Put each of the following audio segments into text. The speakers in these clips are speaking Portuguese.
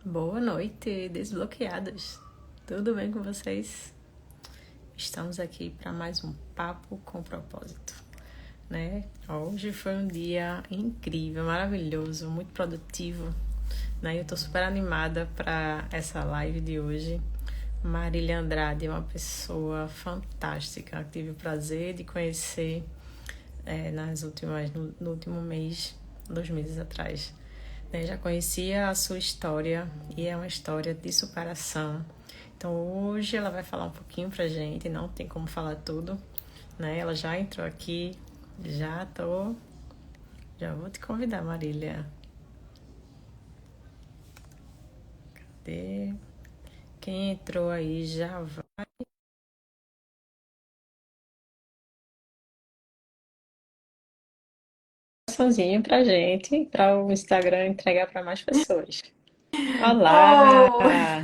Boa noite, desbloqueados. Tudo bem com vocês? Estamos aqui para mais um papo com propósito, né? Hoje foi um dia incrível, maravilhoso, muito produtivo, né? Eu tô super animada para essa live de hoje. Marília Andrade é uma pessoa fantástica, tive o prazer de conhecer no último mês, 2 meses atrás. Já conhecia a sua história e é uma história de superação. Então hoje ela vai falar um pouquinho pra gente, não tem como falar tudo, né? Ela já entrou aqui, já vou te convidar, Marília. Cadê? Quem entrou aí já vai sozinho pra gente, para o Instagram entregar para mais pessoas. Olá!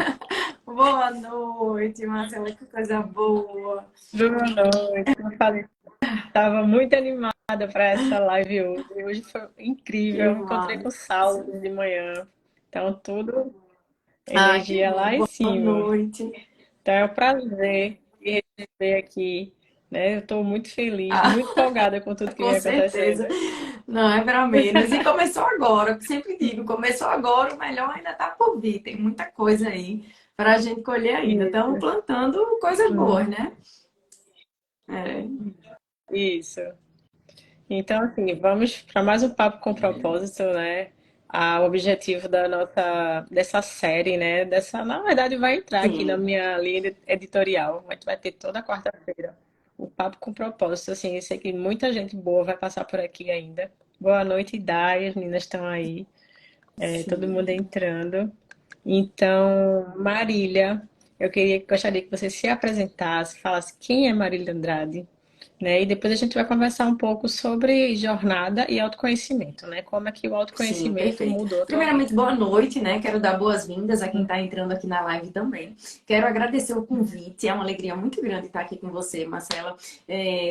Oh, boa noite, Marcela, que coisa boa. Boa noite. Eu falei, estava muito animada para essa live hoje. Hoje foi Que incrível. Encontrei com o massa. Saulo de manhã. Então, tudo Ah, que energia bom. lá em Boa cima. noite. Então, é um prazer me receber aqui, né? Eu estou muito feliz, Ah, muito empolgada com tudo que com vem acontecendo. certeza. Não é para menos. E começou agora, eu sempre digo, começou agora, o melhor ainda está por vir. Tem muita coisa aí para a gente colher ainda. Estamos Isso, plantando coisas boas, né? É, isso. Então, assim, vamos para mais um papo com propósito, né? O objetivo dessa série, né? Na verdade, vai entrar aqui na sim. minha linha editorial. A gente vai ter toda quarta-feira o papo com propósito. Assim, eu sei que muita gente boa vai passar por aqui ainda. Boa noite, Dai, as meninas estão aí, todo mundo Sim. entrando. Então, Marília, gostaria que você se apresentasse, falasse quem é Marília Andrade, né? E depois a gente vai conversar um pouco sobre jornada e autoconhecimento, né? Como é que o Sim, autoconhecimento perfeito. mudou a tua Primeiramente, vida. boa noite, né? Quero dar boas-vindas a quem está entrando aqui na live também. Quero agradecer o convite, é uma alegria muito grande estar aqui com você, Marcela.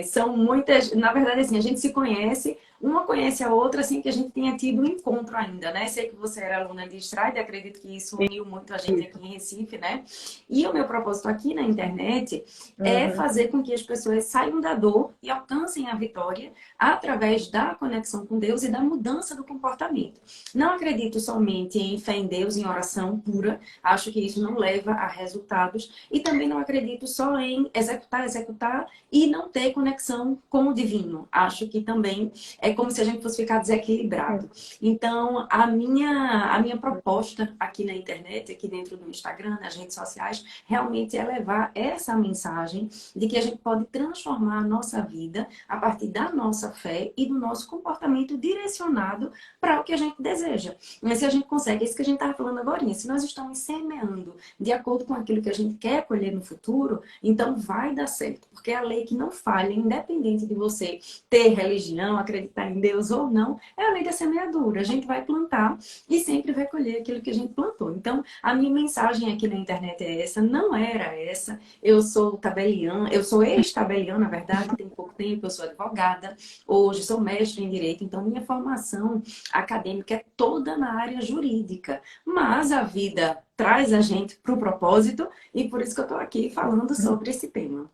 São muitas, na verdade, assim, a gente se conhece, uma conhece a outra, assim, que a gente tenha tido um encontro ainda, né? Sei que você era aluna de Stride, acredito que isso uniu muito a gente aqui em Recife, né? E o meu propósito aqui na internet é Uhum. fazer com que as pessoas saiam da dor e alcancem a vitória através da conexão com Deus e da mudança do comportamento. Não acredito somente em fé em Deus, em oração pura, acho que isso não leva a resultados, e também não acredito só em executar e não ter conexão com o divino. Acho que também é como se a gente fosse ficar desequilibrado. Então, a minha proposta aqui na internet, aqui dentro do Instagram, nas redes sociais, realmente é levar essa mensagem de que a gente pode transformar a nossa vida a partir da nossa fé e do nosso comportamento direcionado para o que a gente deseja. Mas se a gente consegue, é isso que a gente estava falando agora, se nós estamos semeando de acordo com aquilo que a gente quer colher no futuro, então vai dar certo, porque é a lei que não falha, independente de você ter religião, acreditar em Deus ou não, é a lei da semeadura. A gente vai plantar e sempre vai colher aquilo que a gente plantou. Então, a minha mensagem aqui na internet é essa, não era essa. Eu sou tabeliã, eu sou ex-tabeliã, na verdade, tem pouco tempo, eu sou advogada, hoje sou mestre em direito, então minha formação acadêmica é toda na área jurídica. Mas a vida traz a gente para o propósito e por isso que eu estou aqui falando sobre esse tema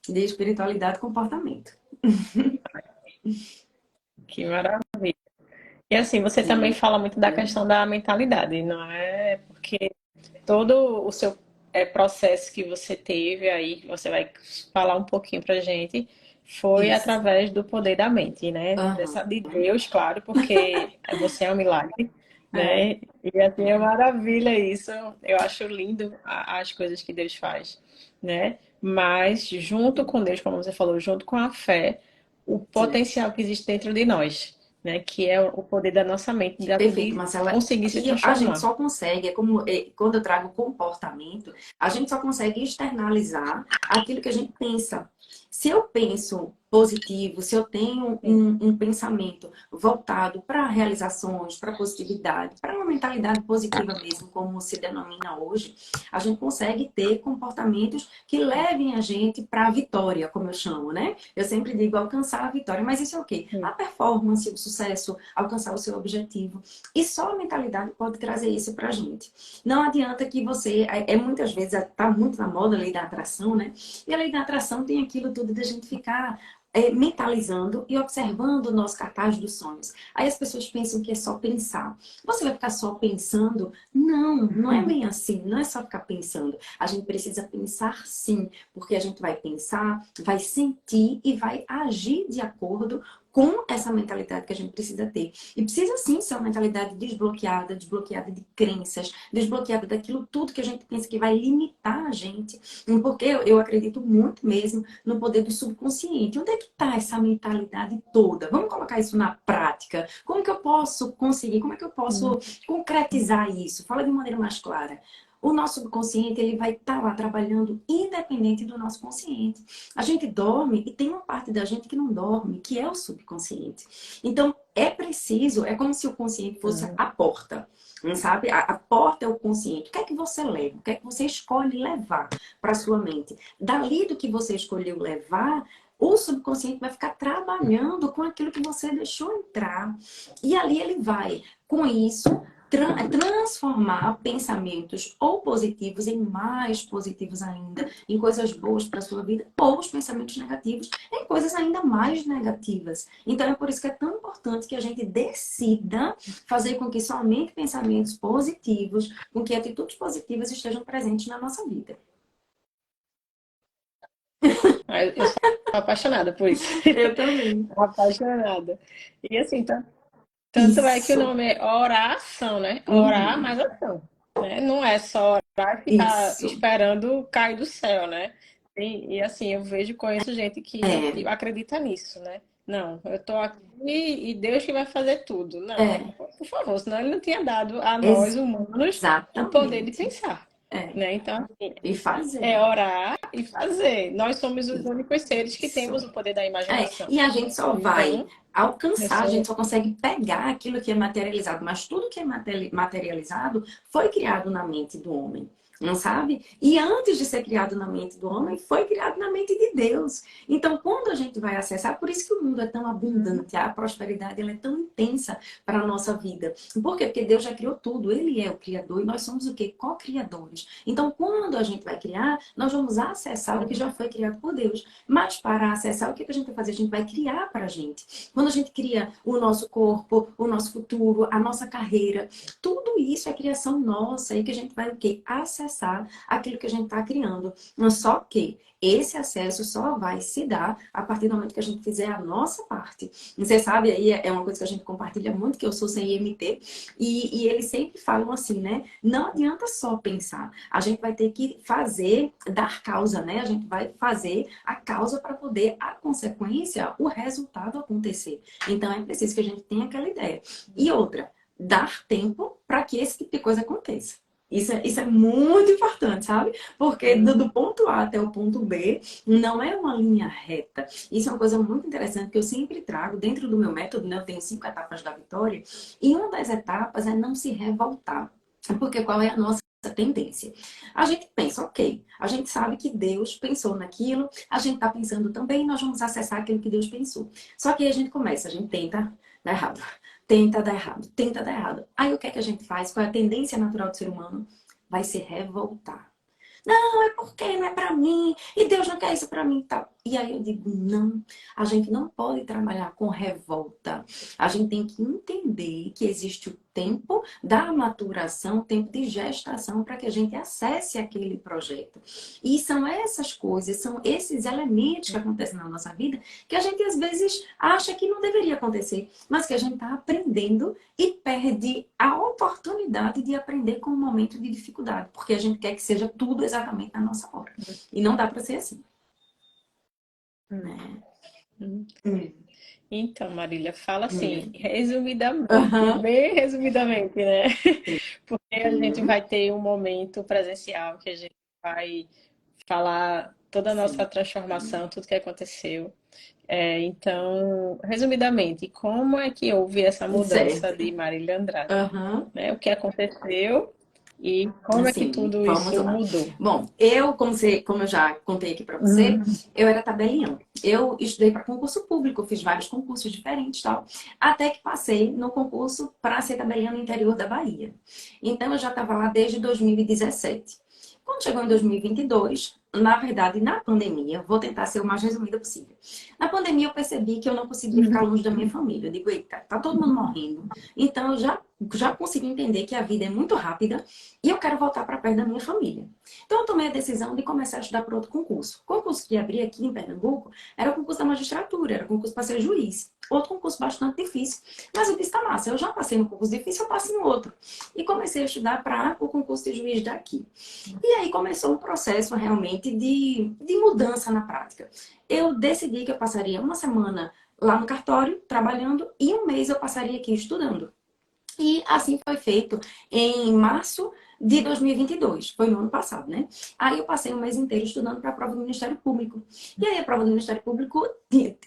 de espiritualidade e comportamento. Que maravilha. E assim, você também Sim, fala muito da questão da mentalidade, não é? Porque todo o seu processo que você teve aí, que você vai falar um pouquinho pra gente, foi isso. através do poder da mente, né? Aham. De Deus, claro, porque você é um milagre, É, né? E assim, é maravilha isso. Eu acho lindo as coisas que Deus faz, né? Mas junto com Deus, como você falou, junto com a fé, o sim. potencial que existe dentro de nós, né? Que é o poder da nossa mente Perfeito, de Marcela. conseguir se E a gente transformar. só consegue, quando eu trago comportamento, a gente só consegue externalizar aquilo que a gente pensa. Se eu penso positivo, se eu tenho um pensamento voltado para realizações, para positividade, para uma mentalidade positiva mesmo, como se denomina hoje, a gente consegue ter comportamentos que levem a gente para a vitória, como eu chamo, né? Eu sempre digo alcançar a vitória, mas isso é o quê? A performance, o sucesso, alcançar o seu objetivo. E só a mentalidade pode trazer isso para a gente. Não adianta que você, muitas vezes, está muito na moda a lei da atração, né? E a lei da atração tem aquilo tudo da gente ficar mentalizando e observando o nosso cartaz dos sonhos. Aí as pessoas pensam que é só pensar. Você vai ficar só pensando? Não, não é bem assim. Não é só ficar pensando. A gente precisa pensar sim, porque a gente vai pensar, vai sentir e vai agir de acordo com essa mentalidade que a gente precisa ter. E precisa sim ser uma mentalidade desbloqueada, desbloqueada de crenças, desbloqueada daquilo tudo que a gente pensa que vai limitar a gente. Porque eu acredito muito mesmo no poder do subconsciente. Onde é que está essa mentalidade toda? Vamos colocar isso na prática. Como que eu posso conseguir? Como é que eu posso concretizar isso? Fala de maneira mais clara. O nosso subconsciente ele vai estar lá trabalhando independente do nosso consciente. A gente dorme e tem uma parte da gente que não dorme, que é o subconsciente. Então, é preciso, é como se o consciente fosse a porta. Não sabe? A porta é o consciente. O que é que você leva? O que é que você escolhe levar para sua mente? Dali do que você escolheu levar, o subconsciente vai ficar trabalhando com aquilo que você deixou entrar. E ali ele vai, com isso, transformar pensamentos ou positivos em mais positivos ainda, em coisas boas para a sua vida, ou os pensamentos negativos em coisas ainda mais negativas. Então é por isso que é tão importante que a gente decida fazer com que somente pensamentos positivos, com que atitudes positivas estejam presentes na nossa vida. Eu sou apaixonada por isso. Eu também. Apaixonada. E assim, tanto é que o Isso. nome é oração, né? Orar Uhum. mais ação. Né? Não é só orar e ficar Isso. esperando cair do céu, né? E assim, eu vejo, conheço gente que É. acredita nisso, né? Não, eu tô aqui e Deus que vai fazer tudo. Não, É. por favor, senão ele não tinha dado a nós humanos o poder de Exatamente. pensar, É. né? Então, assim, E é fazer. orar e fazer. Nós somos os únicos seres que temos Isso. o poder da É, imaginação. e a gente só vai Então, eu alcançar, a gente sou. só consegue pegar aquilo que é materializado, mas tudo que é materializado foi criado na mente do homem. Não sabe? E antes de ser criado na mente do homem, foi criado na mente de Deus. Então, quando a gente vai acessar, por isso que o mundo é tão abundante, a prosperidade ela é tão intensa para a nossa vida. Por quê? Porque Deus já criou tudo, Ele é o Criador e nós somos o quê? Co-criadores. Então, quando a gente vai criar, nós vamos acessar o que já foi criado por Deus. Mas para acessar, o que a gente vai fazer? A gente vai criar para a gente. Quando a gente cria o nosso corpo, o nosso futuro, a nossa carreira, tudo isso é criação nossa e que a gente vai o quê? Acessar aquilo que a gente está criando. Só que esse acesso só vai se dar a partir do momento que a gente fizer a nossa parte. Você sabe, aí é uma coisa que a gente compartilha muito, que eu sou sem IMT, e eles sempre falam assim, né? Não adianta só pensar. A gente vai ter que fazer, dar causa, né? A gente vai fazer a causa para poder, a consequência, o resultado acontecer. Então é preciso que a gente tenha aquela ideia. E outra, dar tempo para que esse tipo de coisa aconteça. Isso é muito importante, sabe? Porque do ponto A até o ponto B não é uma linha reta. Isso é uma coisa muito interessante que eu sempre trago dentro do meu método, né? Eu tenho 5 etapas da vitória. E uma das etapas é não se revoltar. Porque qual é a nossa tendência? A gente pensa, ok, a gente sabe que Deus pensou naquilo, a gente está pensando também, nós vamos acessar aquilo que Deus pensou. Só que aí a gente começa, a gente tenta dar errado, tenta dar errado, tenta dar errado. Aí o que é que a gente faz? Qual é a tendência natural do ser humano? Vai se revoltar. Não, é porque não é para mim, e Deus não quer isso para mim e tal. E aí eu digo, não, a gente não pode trabalhar com revolta. A gente tem que entender que existe o tempo da maturação, o tempo de gestação para que a gente acesse aquele projeto. E são essas coisas, são esses elementos que acontecem na nossa vida que a gente às vezes acha que não deveria acontecer, mas que a gente está aprendendo e perde a oportunidade de aprender com um momento de dificuldade, porque a gente quer que seja tudo exatamente na nossa hora. E não dá para ser assim, né? Hum, Então, Marília, fala assim, hum. resumidamente, Aham. bem resumidamente, né? Sim. Porque a gente vai ter um momento presencial que a gente vai falar toda a nossa Sim. transformação, tudo que aconteceu. Então, resumidamente, como é que houve essa mudança Certo. de Marília Andrade, Aham. né? O que aconteceu e como é que Assim, tudo vamos isso lá. mudou? Bom, como eu já contei aqui para você, Uhum. eu era tabelião. Eu estudei para concurso público, fiz vários concursos diferentes e tal, até que passei no concurso para ser tabelião no interior da Bahia. Então, eu já estava lá desde 2017. Quando chegou em 2022, na verdade, na pandemia, vou tentar ser o mais resumida possível. Na pandemia, eu percebi que eu não conseguia ficar longe da minha família. Eu digo, eita, tá todo mundo morrendo. Então, eu já consegui entender que a vida é muito rápida e eu quero voltar para perto da minha família. Então, eu tomei a decisão de começar a estudar para outro concurso. O concurso que abri aqui em Pernambuco era o concurso da magistratura, era o concurso para ser juiz. Outro concurso bastante difícil. Mas eu disse, tá massa, eu já passei no concurso difícil, eu passo em outro. E comecei a estudar para o concurso de juiz daqui. E aí começou um processo realmente de mudança na prática. Eu decidi que eu passaria uma semana lá no cartório, trabalhando, e um mês eu passaria aqui estudando. E assim foi feito em março de 2022, foi no ano passado, né? Aí eu passei um mês inteiro estudando para a prova do Ministério Público. E aí a prova do Ministério Público,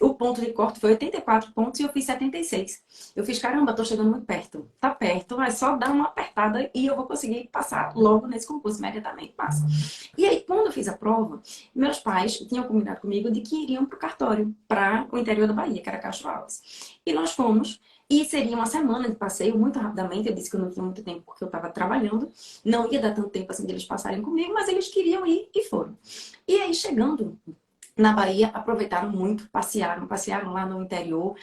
o ponto de corte foi 84 pontos e eu fiz 76. Eu fiz, caramba, tô chegando muito perto. Tá perto, mas só dar uma apertada e eu vou conseguir passar logo nesse concurso, imediatamente passa. E aí, quando eu fiz a prova, meus pais tinham combinado comigo de que iriam para o cartório, para o interior da Bahia, que era Castro Alves. E nós fomos. E seria uma semana de passeio, muito rapidamente. Eu disse que eu não tinha muito tempo porque eu estava trabalhando. Não ia dar tanto tempo assim de eles passarem comigo, mas eles queriam ir e foram. E aí, chegando na Bahia, aproveitaram muito, passearam lá no interior.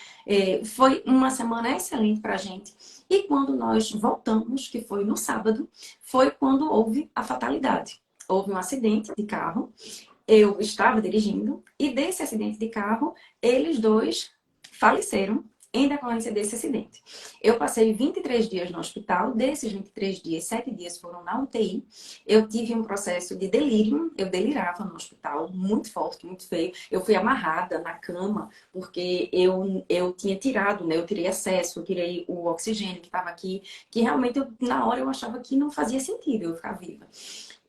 Foi uma semana excelente para a gente. E quando nós voltamos, que foi no sábado, foi quando houve a fatalidade. Houve um acidente de carro, eu estava dirigindo, e desse acidente de carro, eles dois faleceram em decorrência desse acidente. Eu passei 23 dias no hospital, desses 23 dias, 7 dias foram na UTI. Eu tive um processo de delírio, eu delirava no hospital, muito forte, muito feio. Eu fui amarrada na cama, porque eu tinha tirado, né? Eu tirei acesso, eu tirei o oxigênio que estava aqui, que realmente na hora eu achava que não fazia sentido eu ficar viva.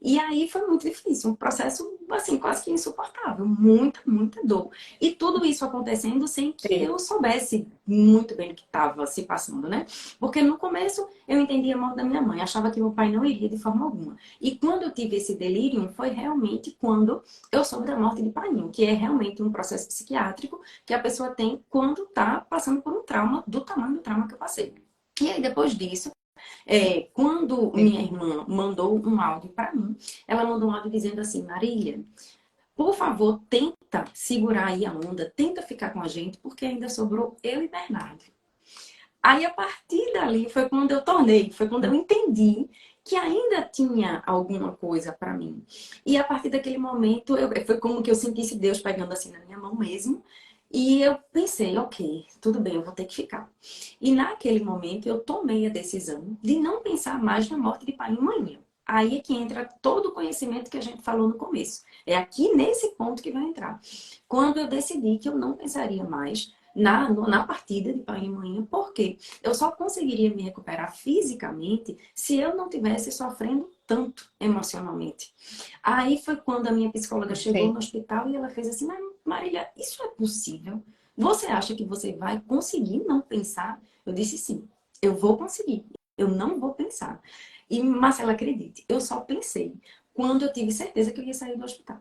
E aí foi muito difícil, um processo assim quase que insuportável, muita, muita dor. E tudo isso acontecendo sem que Sim. eu soubesse muito bem o que estava se passando, né? Porque no começo eu entendia a morte da minha mãe, achava que meu pai não iria de forma alguma. E quando eu tive esse delírio, foi realmente quando eu soube da morte de Painho, que é realmente um processo psiquiátrico que a pessoa tem quando está passando por um trauma, do tamanho do trauma que eu passei. E aí, depois disso, quando minha irmã mandou um áudio para mim, ela mandou um áudio dizendo assim, Marília, por favor, tenta segurar aí a onda, tenta ficar com a gente, porque ainda sobrou eu e Bernardo. Aí, a partir dali, foi quando eu entendi que ainda tinha alguma coisa para mim. E a partir daquele momento, foi como que eu sentisse Deus pegando assim na minha mão mesmo. E eu pensei, ok, tudo bem, eu vou ter que ficar. E naquele momento, eu tomei a decisão de não pensar mais na morte de pai e mãe. Aí é que entra todo o conhecimento que a gente falou no começo. É aqui nesse ponto que vai entrar. Quando eu decidi que eu não pensaria mais na partida de pai e mãe, porque eu só conseguiria me recuperar fisicamente se eu não tivesse sofrendo tanto emocionalmente. Aí foi quando a minha psicóloga chegou Sim. no hospital e ela fez assim, mas Marília, isso é possível? Você acha que você vai conseguir não pensar? Eu disse sim, eu vou conseguir, eu não vou pensar. E Marcela, acredite, eu só pensei quando eu tive certeza que eu ia sair do hospital.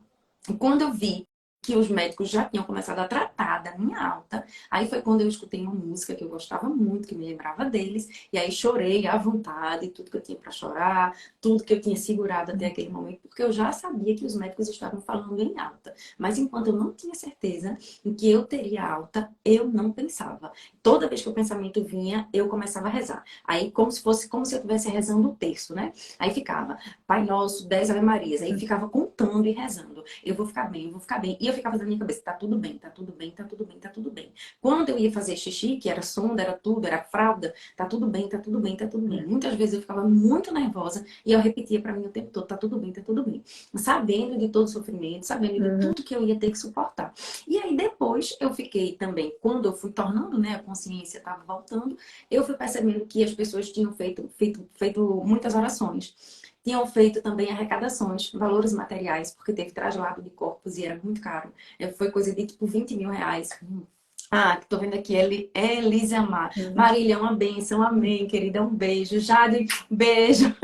Quando eu vi que os médicos já tinham começado a tratar da minha alta, aí foi quando eu escutei uma música que eu gostava muito, que me lembrava deles, e aí chorei à vontade, tudo que eu tinha para chorar, tudo que eu tinha segurado até aquele momento, porque eu já sabia que os médicos estavam falando em alta. Mas enquanto eu não tinha certeza em que eu teria alta, eu não pensava. Toda vez que o pensamento vinha, eu começava a rezar. Aí como se eu estivesse rezando o terço, né? Aí ficava Pai Nosso, 10 Ave Marias. Aí ficava contando e rezando. Eu vou ficar bem, eu vou ficar bem. E eu ficava na minha cabeça, tá tudo bem, tá tudo bem, tá tudo bem, tá tudo bem. Quando eu ia fazer xixi, que era sonda, era tudo, era fralda, tá tudo bem, tá tudo bem, tá tudo bem. Muitas vezes eu ficava muito nervosa e eu repetia pra mim o tempo todo, tá tudo bem, tá tudo bem. Sabendo de todo o sofrimento, sabendo de Uhum. tudo que eu ia ter que suportar. E aí depois eu fiquei também, quando eu fui tornando, né, a consciência estava voltando, eu fui percebendo que as pessoas tinham feito muitas orações. Tinham feito também arrecadações, valores materiais, porque teve traslado de corpos e era muito caro. Foi coisa de tipo 20 mil reais. Ah, tô vendo aqui, Elise Amar. Marília, uma bênção, amém, querida, um beijo. Jade, beijo.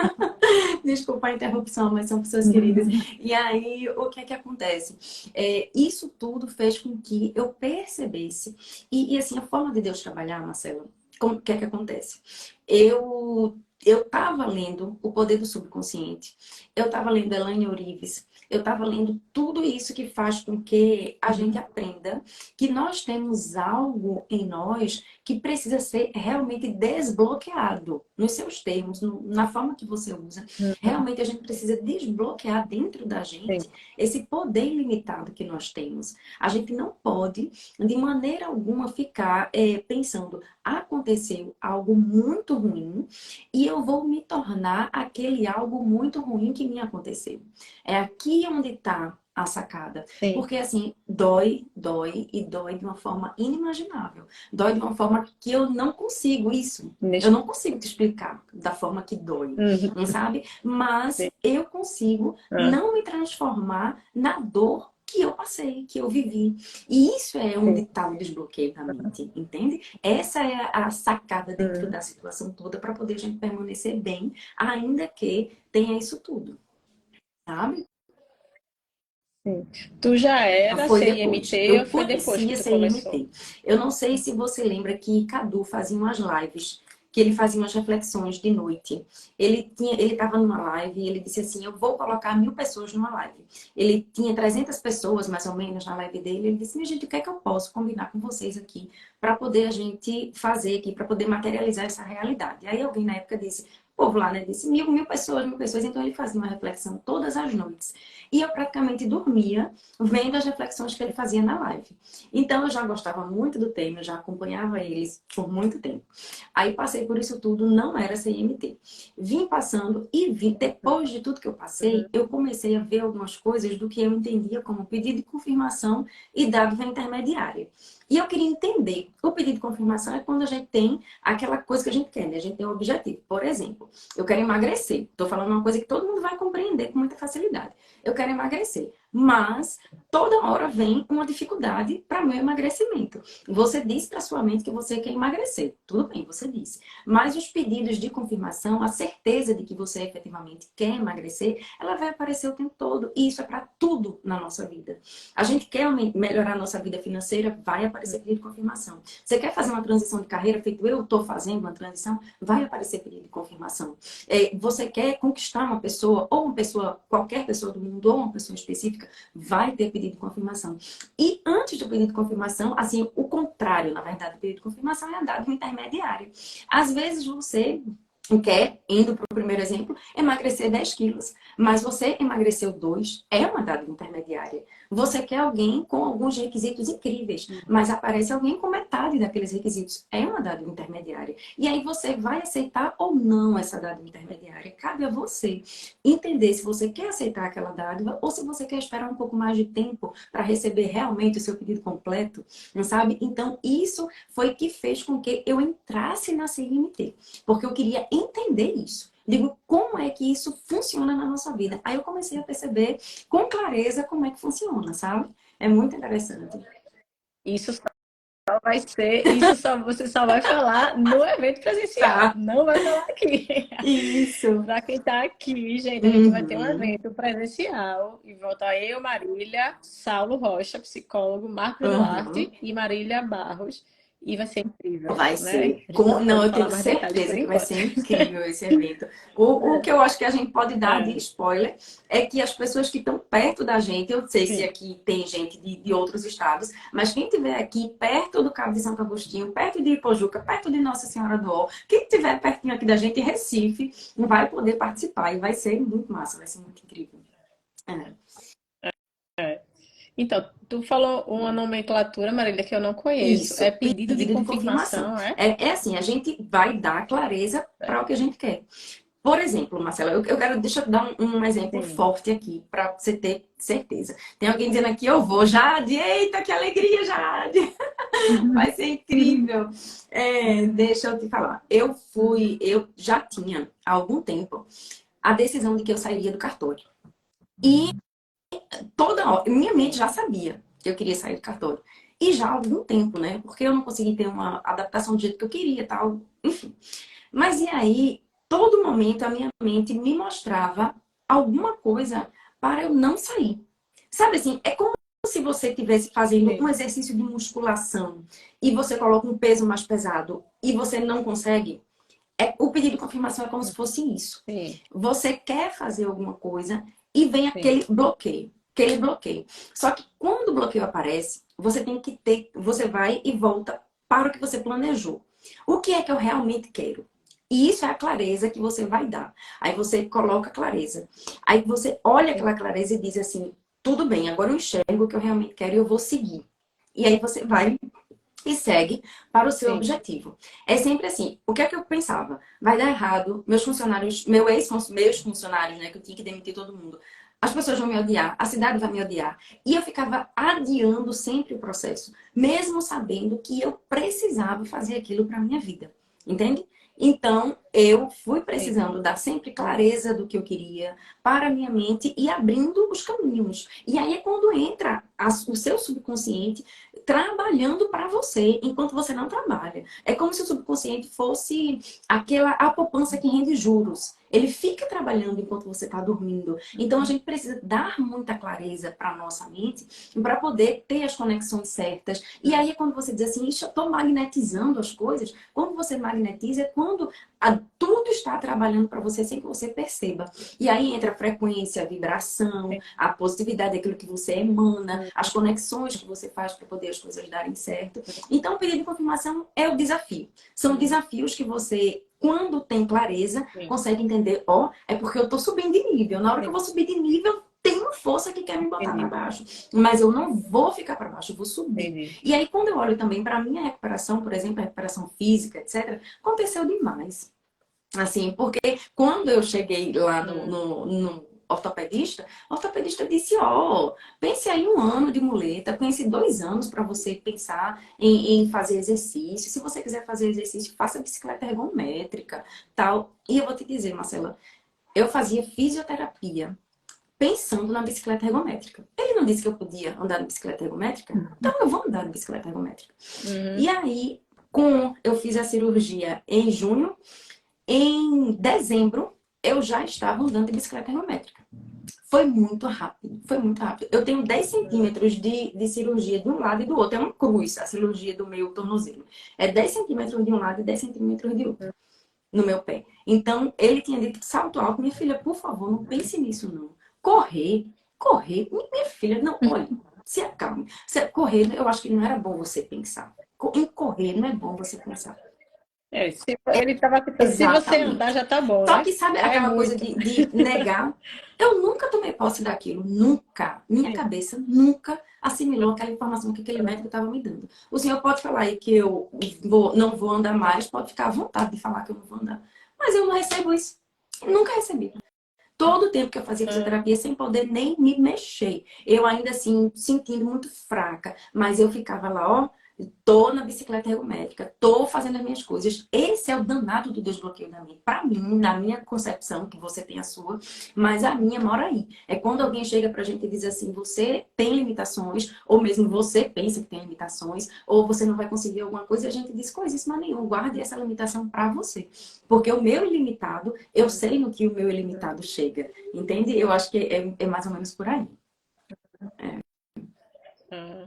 Desculpa a interrupção, mas são pessoas queridas. E aí, o que é que acontece? Isso tudo fez com que eu percebesse. E assim, a forma de Deus trabalhar, Marcela, o que é que acontece? Eu estava lendo O Poder do Subconsciente, eu estava lendo Elaine Orives, eu estava lendo tudo isso que faz com que a gente aprenda que nós temos algo em nós que precisa ser realmente desbloqueado, nos seus termos, na forma que você usa. Realmente a gente precisa desbloquear dentro da Sim. gente esse poder ilimitado que nós temos. A gente não pode, de maneira alguma, ficar pensando, aconteceu algo muito ruim e eu vou me tornar aquele algo muito ruim que me aconteceu. É aqui onde está a sacada. Sim. Porque assim, dói, dói e dói de uma forma inimaginável. Dói de uma forma que eu não consigo isso. Eu não consigo te explicar da forma que dói, não sabe? Mas Sim. eu consigo não me transformar na dor que eu passei, que eu vivi. E isso é onde está o desbloqueio da mente, entende? Essa é a sacada dentro da situação toda para poder a gente permanecer bem, ainda que tenha isso tudo, sabe? Sim. Tu já era Foi depois. CIMT ou Eu foi depois que conhecia tu começou? CMT. Eu não sei se você lembra que Cadu fazia umas lives, que ele fazia umas reflexões de noite. Ele estava numa live e ele disse assim: eu vou colocar 1.000 pessoas numa live. Ele tinha 300 pessoas mais ou menos na live dele. Ele disse: minha gente, o que é que eu posso combinar com vocês aqui para poder a gente fazer aqui, para poder materializar essa realidade? Aí alguém na época disse: o povo lá, né? Disse 1.000 pessoas, 1.000 pessoas. Então ele fazia uma reflexão todas as noites. E eu praticamente dormia vendo as reflexões que ele fazia na live. Então eu já gostava muito do tema, eu já acompanhava eles por muito tempo. Aí passei por isso tudo, não era CMT. Vim passando e depois de tudo que eu passei, eu comecei a ver algumas coisas do que eu entendia como pedido de confirmação e dádiva intermediária. E eu queria entender. O pedido de confirmação é quando a gente tem aquela coisa que a gente quer, né? A gente tem um objetivo. Por exemplo, eu quero emagrecer. Estou falando uma coisa que todo mundo vai compreender com muita facilidade. Eu quero emagrecer. Mas toda hora vem uma dificuldade para meu emagrecimento. Você disse para sua mente que você quer emagrecer. Tudo bem, você disse. Mas os pedidos de confirmação, a certeza de que você efetivamente quer emagrecer, ela vai aparecer o tempo todo. E isso é para tudo na nossa vida. A gente quer melhorar a nossa vida financeira, vai aparecer pedido de confirmação. Você quer fazer uma transição de carreira, feito eu estou fazendo uma transição, vai aparecer pedido de confirmação. Você quer conquistar uma pessoa, ou uma pessoa, qualquer pessoa do mundo, ou uma pessoa específica, vai ter pedido de confirmação. E antes do pedido de confirmação, assim, o contrário, na verdade, do pedido de confirmação é a dádiva intermediária. Às vezes você quer, indo para o primeiro exemplo, emagrecer 10 quilos, mas você emagreceu 2, é uma dádiva intermediária. Você quer alguém com alguns requisitos incríveis, mas aparece alguém com metade daqueles requisitos, é uma dádiva intermediária. E aí você vai aceitar ou não essa dádiva intermediária. Cabe a você entender se você quer aceitar aquela dádiva ou se você quer esperar um pouco mais de tempo para receber realmente o seu pedido completo, não sabe? Então, isso foi que fez com que eu entrasse na CNT, porque eu queria entender isso. Digo, como é que isso funciona na nossa vida? Aí eu comecei a perceber com clareza como é que funciona, sabe? É muito interessante. Isso só vai ser, você só vai falar no evento presencial, Tá. não vai falar aqui. Isso. Para quem está aqui, gente, a gente vai ter um evento presencial e volta eu, Marília, Saulo Rocha, psicólogo, Marco Uhum. Duarte e Marília Barros. E vai ser incrível, Vai né? ser. A gente não Não, pode eu falar tenho mais detalhes certeza por que vai enquanto. ser incrível esse evento. O que eu acho que a gente pode dar de É, spoiler é que as pessoas que estão perto da gente, eu não sei se sim. aqui tem gente de outros estados, mas quem estiver aqui perto do Cabo de Santo Agostinho, perto de Ipojuca, perto de Nossa Senhora do Ó, quem estiver pertinho aqui da gente, em Recife, vai poder participar e vai ser muito massa, vai ser muito incrível. É. Então, tu falou uma nomenclatura, Marília, que eu não conheço. É Isso, pedido de pedido de confirmação. confirmação, é? É assim, a gente vai dar clareza para o que a gente quer. Por exemplo, Marcela, deixa eu dar um exemplo Sim. forte aqui, para você ter certeza. Tem alguém dizendo aqui, eu vou, Jade, eita, que alegria, Jade! Vai ser incrível. Deixa eu te falar. Eu já tinha há algum tempo a decisão de que eu sairia do cartório. E toda hora, minha mente já sabia que eu queria sair do cartório. E já há algum tempo, né? Porque eu não consegui ter uma adaptação do jeito que eu queria, tal, enfim. Mas e aí, todo momento a minha mente me mostrava alguma coisa para eu não sair. Sabe assim, é como se você estivesse fazendo um Sim, exercício de musculação e você coloca um peso mais pesado e você não consegue. O pedido de confirmação é como se fosse isso. sim, Você quer fazer alguma coisa e vem sim, aquele bloqueio. Aquele bloqueio. Só que quando o bloqueio aparece, você tem que ter, você vai e volta para o que você planejou. O que é que eu realmente quero? E isso é a clareza que você vai dar. Aí você coloca a clareza. Aí você olha aquela sim, clareza e diz assim: tudo bem, agora eu enxergo o que eu realmente quero e eu vou seguir. E aí você vai e segue para o seu sim, objetivo. É sempre assim. O que é que eu pensava? Vai dar errado, meus funcionários, meus funcionários, né, que eu tinha que demitir todo mundo. As pessoas vão me odiar, a cidade vai me odiar. E eu ficava adiando sempre o processo, mesmo sabendo que eu precisava fazer aquilo para minha vida. Entende? Então, eu fui sim, precisando dar sempre clareza do que eu queria para a minha mente e abrindo os caminhos. E aí é quando entra o seu subconsciente trabalhando para você enquanto você não trabalha. É como se o subconsciente fosse a poupança que rende juros. Ele fica trabalhando enquanto você está dormindo. Então a gente precisa dar muita clareza para a nossa mente para poder ter as conexões certas. E aí é quando você diz assim, eu estou magnetizando as coisas. Quando você magnetiza, é quando tudo está trabalhando para você sem que você perceba. E aí entra a frequência, a vibração, sim. a positividade daquilo que você emana, as conexões que você faz para poder as coisas darem certo. Então, o pedido de confirmação é o desafio. São desafios que você, quando tem clareza, Sim, consegue entender, ó, é porque eu estou subindo de nível. Na hora que eu sim, vou subir de nível, tem uma força que quer me botar para entendi, baixo. Mas eu não vou ficar para baixo, eu vou subir. entendi. E aí, quando eu olho também para a minha recuperação, por exemplo, a recuperação física, etc., aconteceu demais. Assim, porque quando eu cheguei lá no ortopedista, o ortopedista disse, ó, pense aí 1 ano de muleta, pense 2 anos para você pensar em fazer exercício. Se você quiser fazer exercício, faça bicicleta ergométrica, tal. E eu vou te dizer, Marcela, eu fazia fisioterapia pensando na bicicleta ergométrica. Ele não disse que eu podia andar de bicicleta ergométrica? Então eu vou andar de bicicleta ergométrica. E Uhum. aí, eu fiz a cirurgia em junho, em dezembro, eu já estava andando de bicicleta ergométrica. Foi muito rápido, foi muito rápido. Eu tenho 10 centímetros de cirurgia de um lado e do outro. É uma cruz, a cirurgia do meu tornozelo. É 10 centímetros de um lado e 10 centímetros de outro, no meu pé. Então, ele tinha dito salto alto. Minha filha, por favor, não pense nisso, não. Correr, correr. Minha filha, não, olha, se acalme. Correr, eu acho que não era bom você pensar. Em correr, não é bom você pensar. É, ele estava tipo, se você andar Exatamente. já tá bom, Só né? que sabe É aquela coisa muito. de negar? Eu nunca tomei posse daquilo, nunca. Minha Sim. cabeça nunca assimilou aquela informação que aquele médico estava me dando. O senhor pode falar aí que eu não vou andar mais, pode ficar à vontade de falar que eu não vou andar. Mas eu não recebo isso. Nunca recebi. Todo o tempo que eu fazia Ah, fisioterapia sem poder nem me mexer. Eu ainda assim, sentindo muito fraca. Mas eu ficava lá, ó, tô na bicicleta ergométrica, tô fazendo as minhas coisas. Esse é o danado do desbloqueio da mente. Para mim, na minha concepção, que você tem a sua, mas a minha mora aí. É quando alguém chega pra gente e diz assim, você tem limitações, ou mesmo você pensa que tem limitações, ou você não vai conseguir alguma coisa, e a gente diz coisíssima nenhuma. Guarde essa limitação para você. Porque o meu ilimitado, eu sei no que o meu ilimitado chega. Entende? Eu acho que é mais ou menos por aí. ah.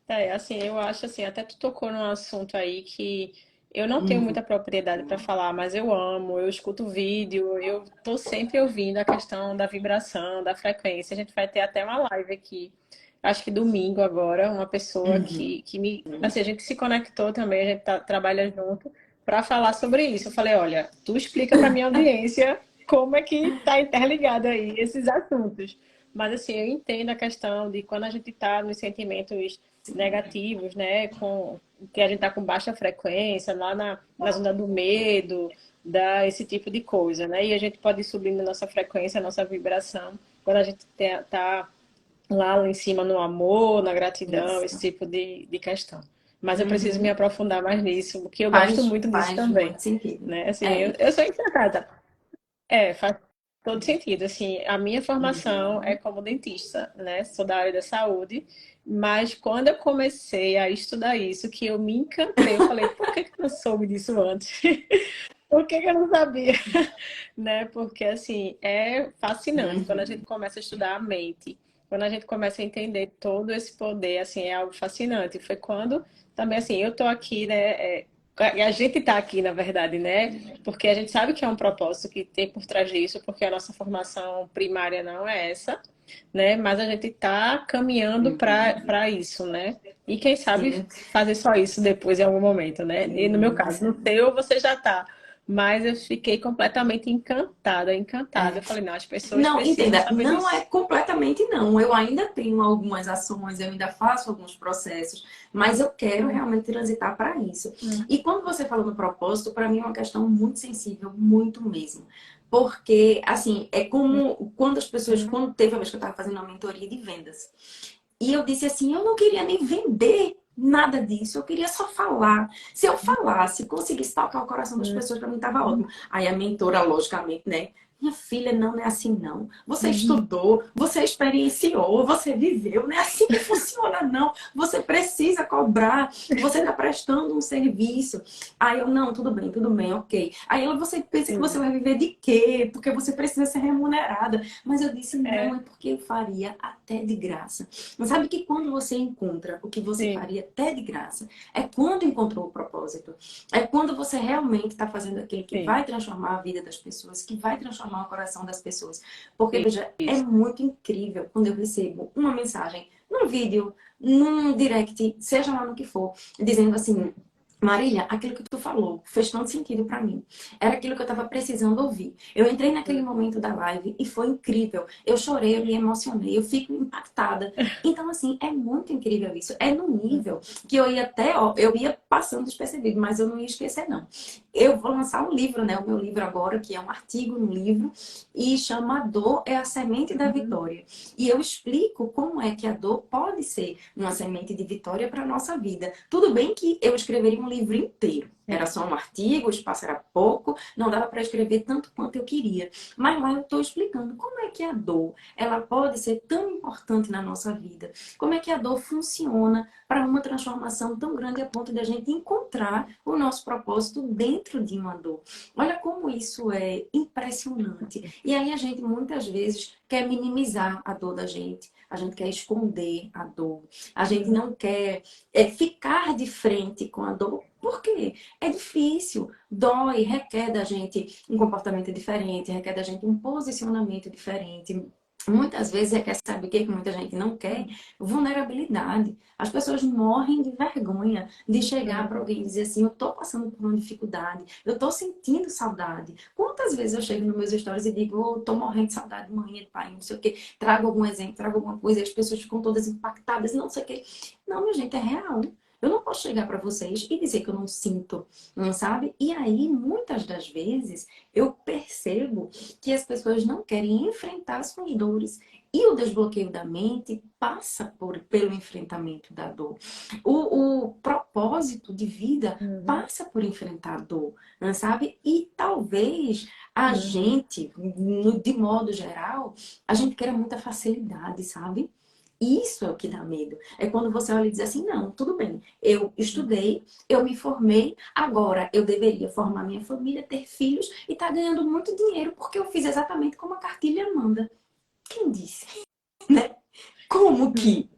É, assim, eu acho assim, até tu tocou num assunto aí que eu não tenho Uhum. muita propriedade para falar, mas eu amo, eu escuto vídeo, eu tô sempre ouvindo a questão da vibração, da frequência. A gente vai ter até uma live aqui, acho que domingo agora, uma pessoa Uhum. que me, assim, a gente se conectou também, a gente trabalha junto para falar sobre isso. Eu falei, olha, tu explica para minha audiência como é que tá interligado aí esses assuntos. Mas assim, eu entendo a questão de quando a gente está nos sentimentos negativos, né? Com que a gente está com baixa frequência, lá na zona do medo, dá esse tipo de coisa, né? E a gente pode ir subindo nossa frequência, nossa vibração, quando a gente tá lá em cima no amor, na gratidão, esse Isso. tipo de questão. Mas eu preciso me Uhum. aprofundar mais nisso, porque eu gosto Faz, muito disso faz também, muito sentido. né? Assim, É, eu sou encantada. Faz todo sentido. Assim, a minha formação é Uhum. como dentista, né? Sou da área da saúde, mas quando eu comecei a estudar isso, que eu me encantei, eu falei, por que que eu não soube disso antes? Por que que eu não sabia? Né? Porque assim, é fascinante quando a gente Uhum. começa a estudar a mente, quando a gente começa a entender todo esse poder, assim, é algo fascinante. Foi quando também assim, eu tô aqui, né? A gente tá aqui, na verdade, né? Porque a gente sabe que é um propósito que tem por trás disso, porque a nossa formação primária não é essa, né? Mas a gente tá caminhando Uhum. para isso, né? E quem sabe Sim, fazer só isso depois em algum momento, né? E no meu caso, isso. no teu você já tá. Mas eu fiquei completamente encantada, encantada. É. Eu falei, não, as pessoas Não, precisam entenda, saber não é disso. completamente não. Eu ainda tenho algumas ações, eu ainda faço alguns processos, mas eu quero realmente transitar para isso. E quando você falou no propósito, para mim é uma questão muito sensível, muito mesmo. Porque, assim, é como quando as pessoas, quando teve a vez que eu estava fazendo uma mentoria de vendas, e eu disse assim, eu não queria nem vender nada disso, eu queria só falar. Se eu falasse, conseguisse tocar o coração das pessoas, para mim estava ótimo. Aí a mentora, logicamente, né? Minha filha, não é assim não. Você estudou, você experienciou, você viveu. Não é assim que funciona, não. Você precisa cobrar. Você está prestando um serviço. Aí eu, não, tudo bem, ok. Aí ela, você pensa que você Sim, vai viver de quê? Porque você precisa ser remunerada. Mas eu disse, não, é, é porque eu faria até de graça. Mas sabe que quando você encontra o que você sim, faria até de graça, é quando encontrou o propósito. É quando você realmente está fazendo aquilo que sim. vai transformar a vida das pessoas, que vai transformar o coração das pessoas. Porque, Isso. veja, é muito incrível quando eu recebo uma mensagem, num vídeo, num direct, seja lá no que for, dizendo assim, Marília, aquilo que tu falou fez tanto sentido para mim. Era aquilo que eu estava precisando ouvir. Eu entrei naquele momento da live e foi incrível. Eu chorei, eu me emocionei, eu fico impactada. Então, assim, é muito incrível isso. É no nível que eu ia até, ó, eu ia passando despercebido, mas eu não ia esquecer, não. Eu vou lançar um livro, né? O meu livro agora, que é um artigo no livro, e chama A Dor é a Semente da Vitória. E eu explico como é que a dor pode ser uma semente de vitória para a nossa vida. Tudo bem que eu escreveria um livro inteiro. Era só um artigo, o espaço era pouco, não dava para escrever tanto quanto eu queria. Mas lá eu estou explicando como é que a dor ela pode ser tão importante na nossa vida. Como é que a dor funciona para uma transformação tão grande a ponto de a gente encontrar o nosso propósito dentro de uma dor. Olha como isso é impressionante. E aí a gente muitas vezes quer minimizar a dor da gente. A gente quer esconder a dor. A gente não quer ficar de frente com a dor. Por quê? É difícil, dói, requer da gente um comportamento diferente, requer da gente um posicionamento diferente. Muitas vezes requer, sabe o que muita gente não quer? Vulnerabilidade. As pessoas morrem de vergonha de chegar para alguém e dizer assim: eu estou passando por uma dificuldade, eu estou sentindo saudade. Quantas vezes eu chego nos meus stories e digo: eu estou morrendo de saudade de mãe, de pai, não sei o quê, trago algum exemplo, trago alguma coisa, e as pessoas ficam todas impactadas, não sei o quê. Não, minha gente, é real. Eu não posso chegar para vocês e dizer que eu não sinto, não sabe? E aí, muitas das vezes, eu percebo que as pessoas não querem enfrentar as suas dores. E o desbloqueio da mente passa pelo enfrentamento da dor. O propósito de vida Uhum, passa por enfrentar a dor, não sabe? E talvez a uhum, gente, de modo geral, a gente queira muita facilidade, sabe? Isso é o que dá medo. É quando você olha e diz assim: não, tudo bem, eu estudei, eu me formei, agora eu deveria formar minha família, ter filhos e estar ganhando muito dinheiro porque eu fiz exatamente como a cartilha manda. Quem disse? Como que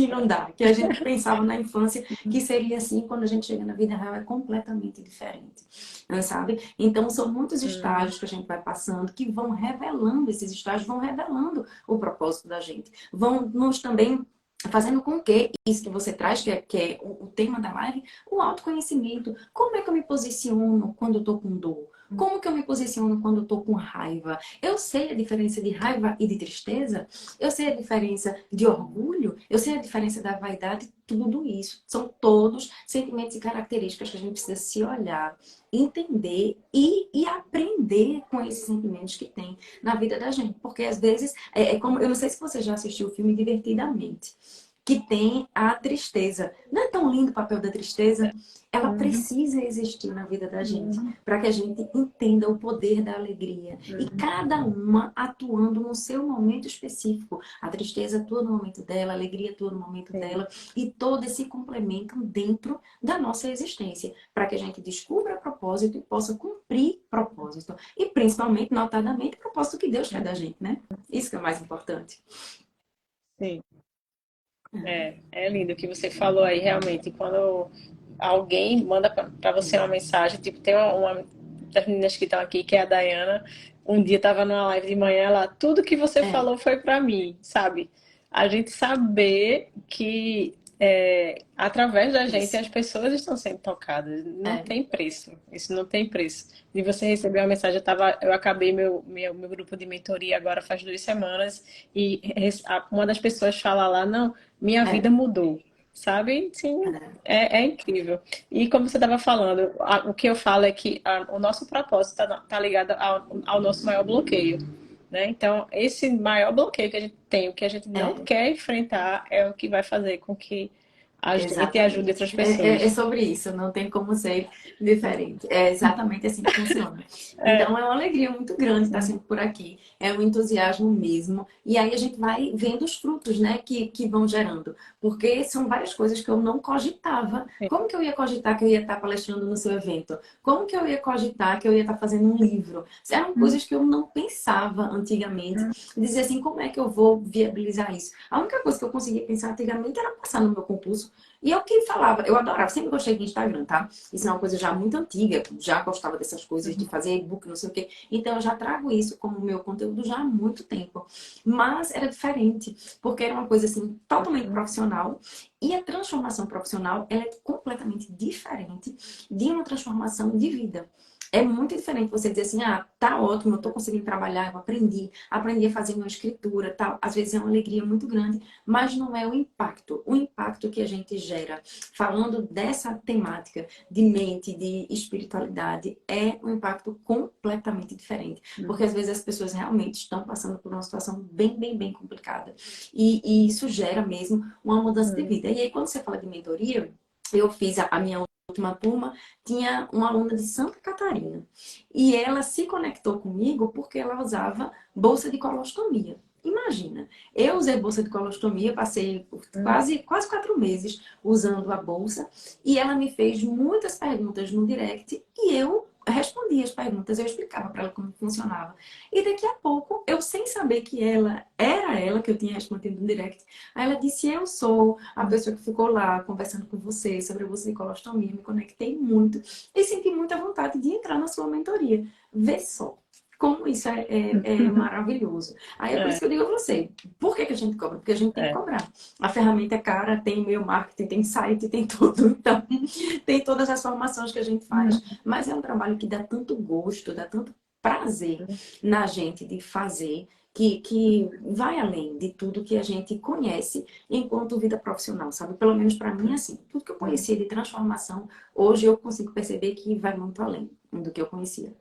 não dá? Que a gente pensava na infância que seria assim, quando a gente chega na vida real é completamente diferente, não sabe? Então são muitos uhum, estágios que a gente vai passando que vão revelando, esses estágios vão revelando o propósito da gente, vão nos também fazendo com que isso que você traz, que é o tema da live, o autoconhecimento. Como é que eu me posiciono quando eu tô com dor? Como que eu me posiciono quando eu tô com raiva? Eu sei a diferença de raiva e de tristeza? Eu sei a diferença de orgulho, eu sei a diferença da vaidade, tudo isso. São todos sentimentos e características que a gente precisa se olhar, entender e aprender com esses sentimentos que tem na vida da gente. Porque às vezes, é como, eu não sei se você já assistiu o filme Divertidamente. que tem a tristeza. Não é tão lindo o papel da tristeza? Ela Uhum. precisa existir na vida da gente, Uhum. para que a gente entenda o poder da alegria. E Uhum. cada uma atuando no seu momento específico. A tristeza atua no momento dela, a alegria atua no momento Sim. dela, e todas se complementam dentro da nossa existência, para que a gente descubra propósito e possa cumprir propósito. E principalmente, notadamente, o propósito que Deus quer da gente, né? Isso que é o mais importante. Sim. É lindo o que você falou aí, realmente. Quando alguém manda para você uma mensagem, tipo, tem uma das meninas que estão aqui, que é a Dayana, um dia estava numa live de manhã, ela, tudo que você É, falou foi para mim, sabe? A gente saber que através da gente isso. as pessoas estão sendo tocadas, não É, tem preço, isso não tem preço. De você receber uma mensagem, eu acabei meu grupo de mentoria agora faz 2 semanas e uma das pessoas fala lá, não, minha é, vida mudou, sabe? Sim, é. é incrível. E como você estava falando, o que eu falo é que o nosso propósito está ligado ao nosso maior bloqueio, né? Então, esse maior bloqueio que a gente tem, o que a gente não É. quer enfrentar, é o que vai fazer com que a gente ajude Exatamente. outras É pessoas. sobre isso, não tem como ser diferente. É exatamente assim que funciona. É, Então é uma alegria muito grande estar sempre por aqui. É um entusiasmo mesmo. E aí a gente vai vendo os frutos, né, que vão gerando. Porque são várias coisas que eu não cogitava. Como que eu ia cogitar que eu ia estar palestrando no seu evento? Como que eu ia cogitar que eu ia estar fazendo um livro? Eram coisas que eu não pensava antigamente. Dizer assim, como é que eu vou viabilizar isso? A única coisa que eu conseguia pensar antigamente era passar no meu concurso. E eu que falava, eu adorava, sempre gostei de Instagram, tá? Isso é uma coisa já muito antiga, já gostava dessas coisas de fazer e-book, não sei o quê. Então eu já trago isso como meu conteúdo já há muito tempo. Mas era diferente, porque era uma coisa assim totalmente profissional. E a transformação profissional, ela é completamente diferente de uma transformação de vida. É muito diferente você dizer assim, ah, tá ótimo, eu tô conseguindo trabalhar, eu aprendi a fazer uma escritura, tal. Às vezes é uma alegria muito grande, mas não é o impacto que a gente gera. Falando dessa temática de mente, de espiritualidade, é um impacto completamente diferente. Porque às vezes as pessoas realmente estão passando por uma situação bem, bem, bem complicada. E isso gera mesmo uma mudança de vida. E aí, quando você fala de mentoria, eu fiz a minha última turma, tinha uma aluna de Santa Catarina. E ela se conectou comigo porque ela usava bolsa de colostomia. Imagina, eu usei bolsa de colostomia, passei quase 4 meses usando a bolsa e ela me fez muitas perguntas no direct e eu respondia as perguntas, eu explicava para ela como funcionava. E daqui a pouco, eu sem saber que ela era ela que eu tinha respondido no direct, aí ela disse: Eu sou a pessoa que ficou lá conversando com você sobre a bolsa de colostomia, me conectei muito e senti muita vontade de entrar na sua mentoria. Vê só. Como isso é maravilhoso. Aí é por isso é, que eu digo a você, por que a gente cobra? Porque a gente tem que é. cobrar. A ferramenta é cara, tem e-mail marketing, tem site, tem tudo. Então, tem todas as formações que a gente faz. Mas é um trabalho que dá tanto gosto, dá tanto prazer na gente de fazer, que vai além de tudo que a gente conhece enquanto vida profissional, sabe? Pelo menos para mim, assim, tudo que eu conhecia de transformação, hoje eu consigo perceber que vai muito além do que eu conhecia.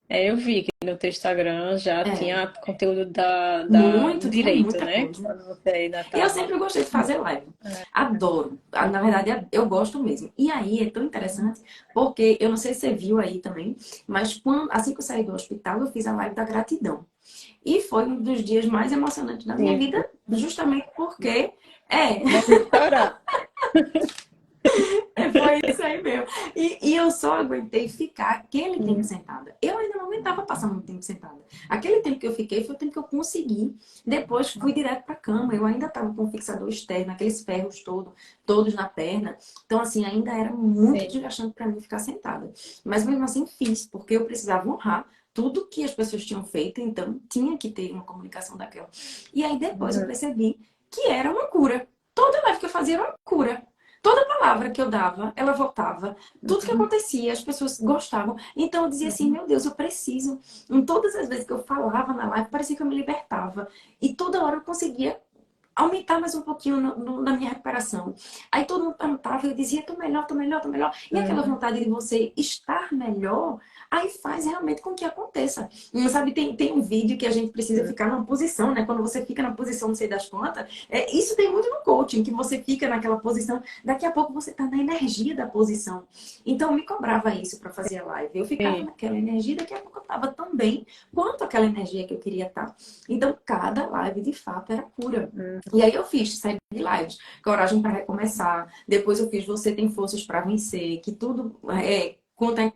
Eu vi que no teu Instagram já É, tinha conteúdo do muito, tinha direito, muita né? coisa. Quando você ainda E eu estava. sempre gostei de fazer live. Adoro. Ah, na verdade, eu gosto mesmo. E aí é tão interessante, porque eu não sei se você viu aí também, mas assim que eu saí do hospital, eu fiz a live da gratidão. E foi um dos dias mais emocionantes da minha Sim, vida, justamente porque é, vai chorar. foi isso aí mesmo. E eu só aguentei ficar aquele tempo sentada. Eu ainda não aguentava passar muito tempo sentada. Aquele tempo que eu fiquei foi o tempo que eu consegui. Depois fui direto para a cama. Eu ainda estava com o fixador externo, aqueles ferros todos na perna. Então, assim, ainda era muito Sim. desgastante para mim ficar sentada. Mas mesmo assim fiz, porque eu precisava honrar tudo que as pessoas tinham feito, então tinha que ter uma comunicação daquela. E aí depois eu percebi que era uma cura. Toda live que eu fazia era uma cura. Toda palavra que eu dava, ela voltava. Tudo que acontecia, as pessoas gostavam. Então eu dizia assim, meu Deus, eu preciso. Em todas as vezes que eu falava na live, parecia que eu me libertava. E toda hora eu conseguia aumentar mais um pouquinho na minha recuperação. Aí todo mundo perguntava, eu dizia, tô melhor, tô melhor, tô melhor. E aquela Uhum. vontade de você estar melhor, aí faz realmente com que aconteça. Sabe, tem um vídeo que a gente precisa ficar numa posição, né? Quando você fica na posição, não sei das quantas, isso tem muito no coaching, que você fica naquela posição, daqui a pouco você tá na energia da posição. Então, eu me cobrava isso para fazer a live. Eu ficava Sim. naquela energia, daqui a pouco eu tava tão bem quanto aquela energia que eu queria estar. Então, cada live, de fato, era cura. Uhum. E aí eu fiz 7 lives, Coragem para Recomeçar. Depois eu fiz Você Tem Forças para Vencer, que tudo é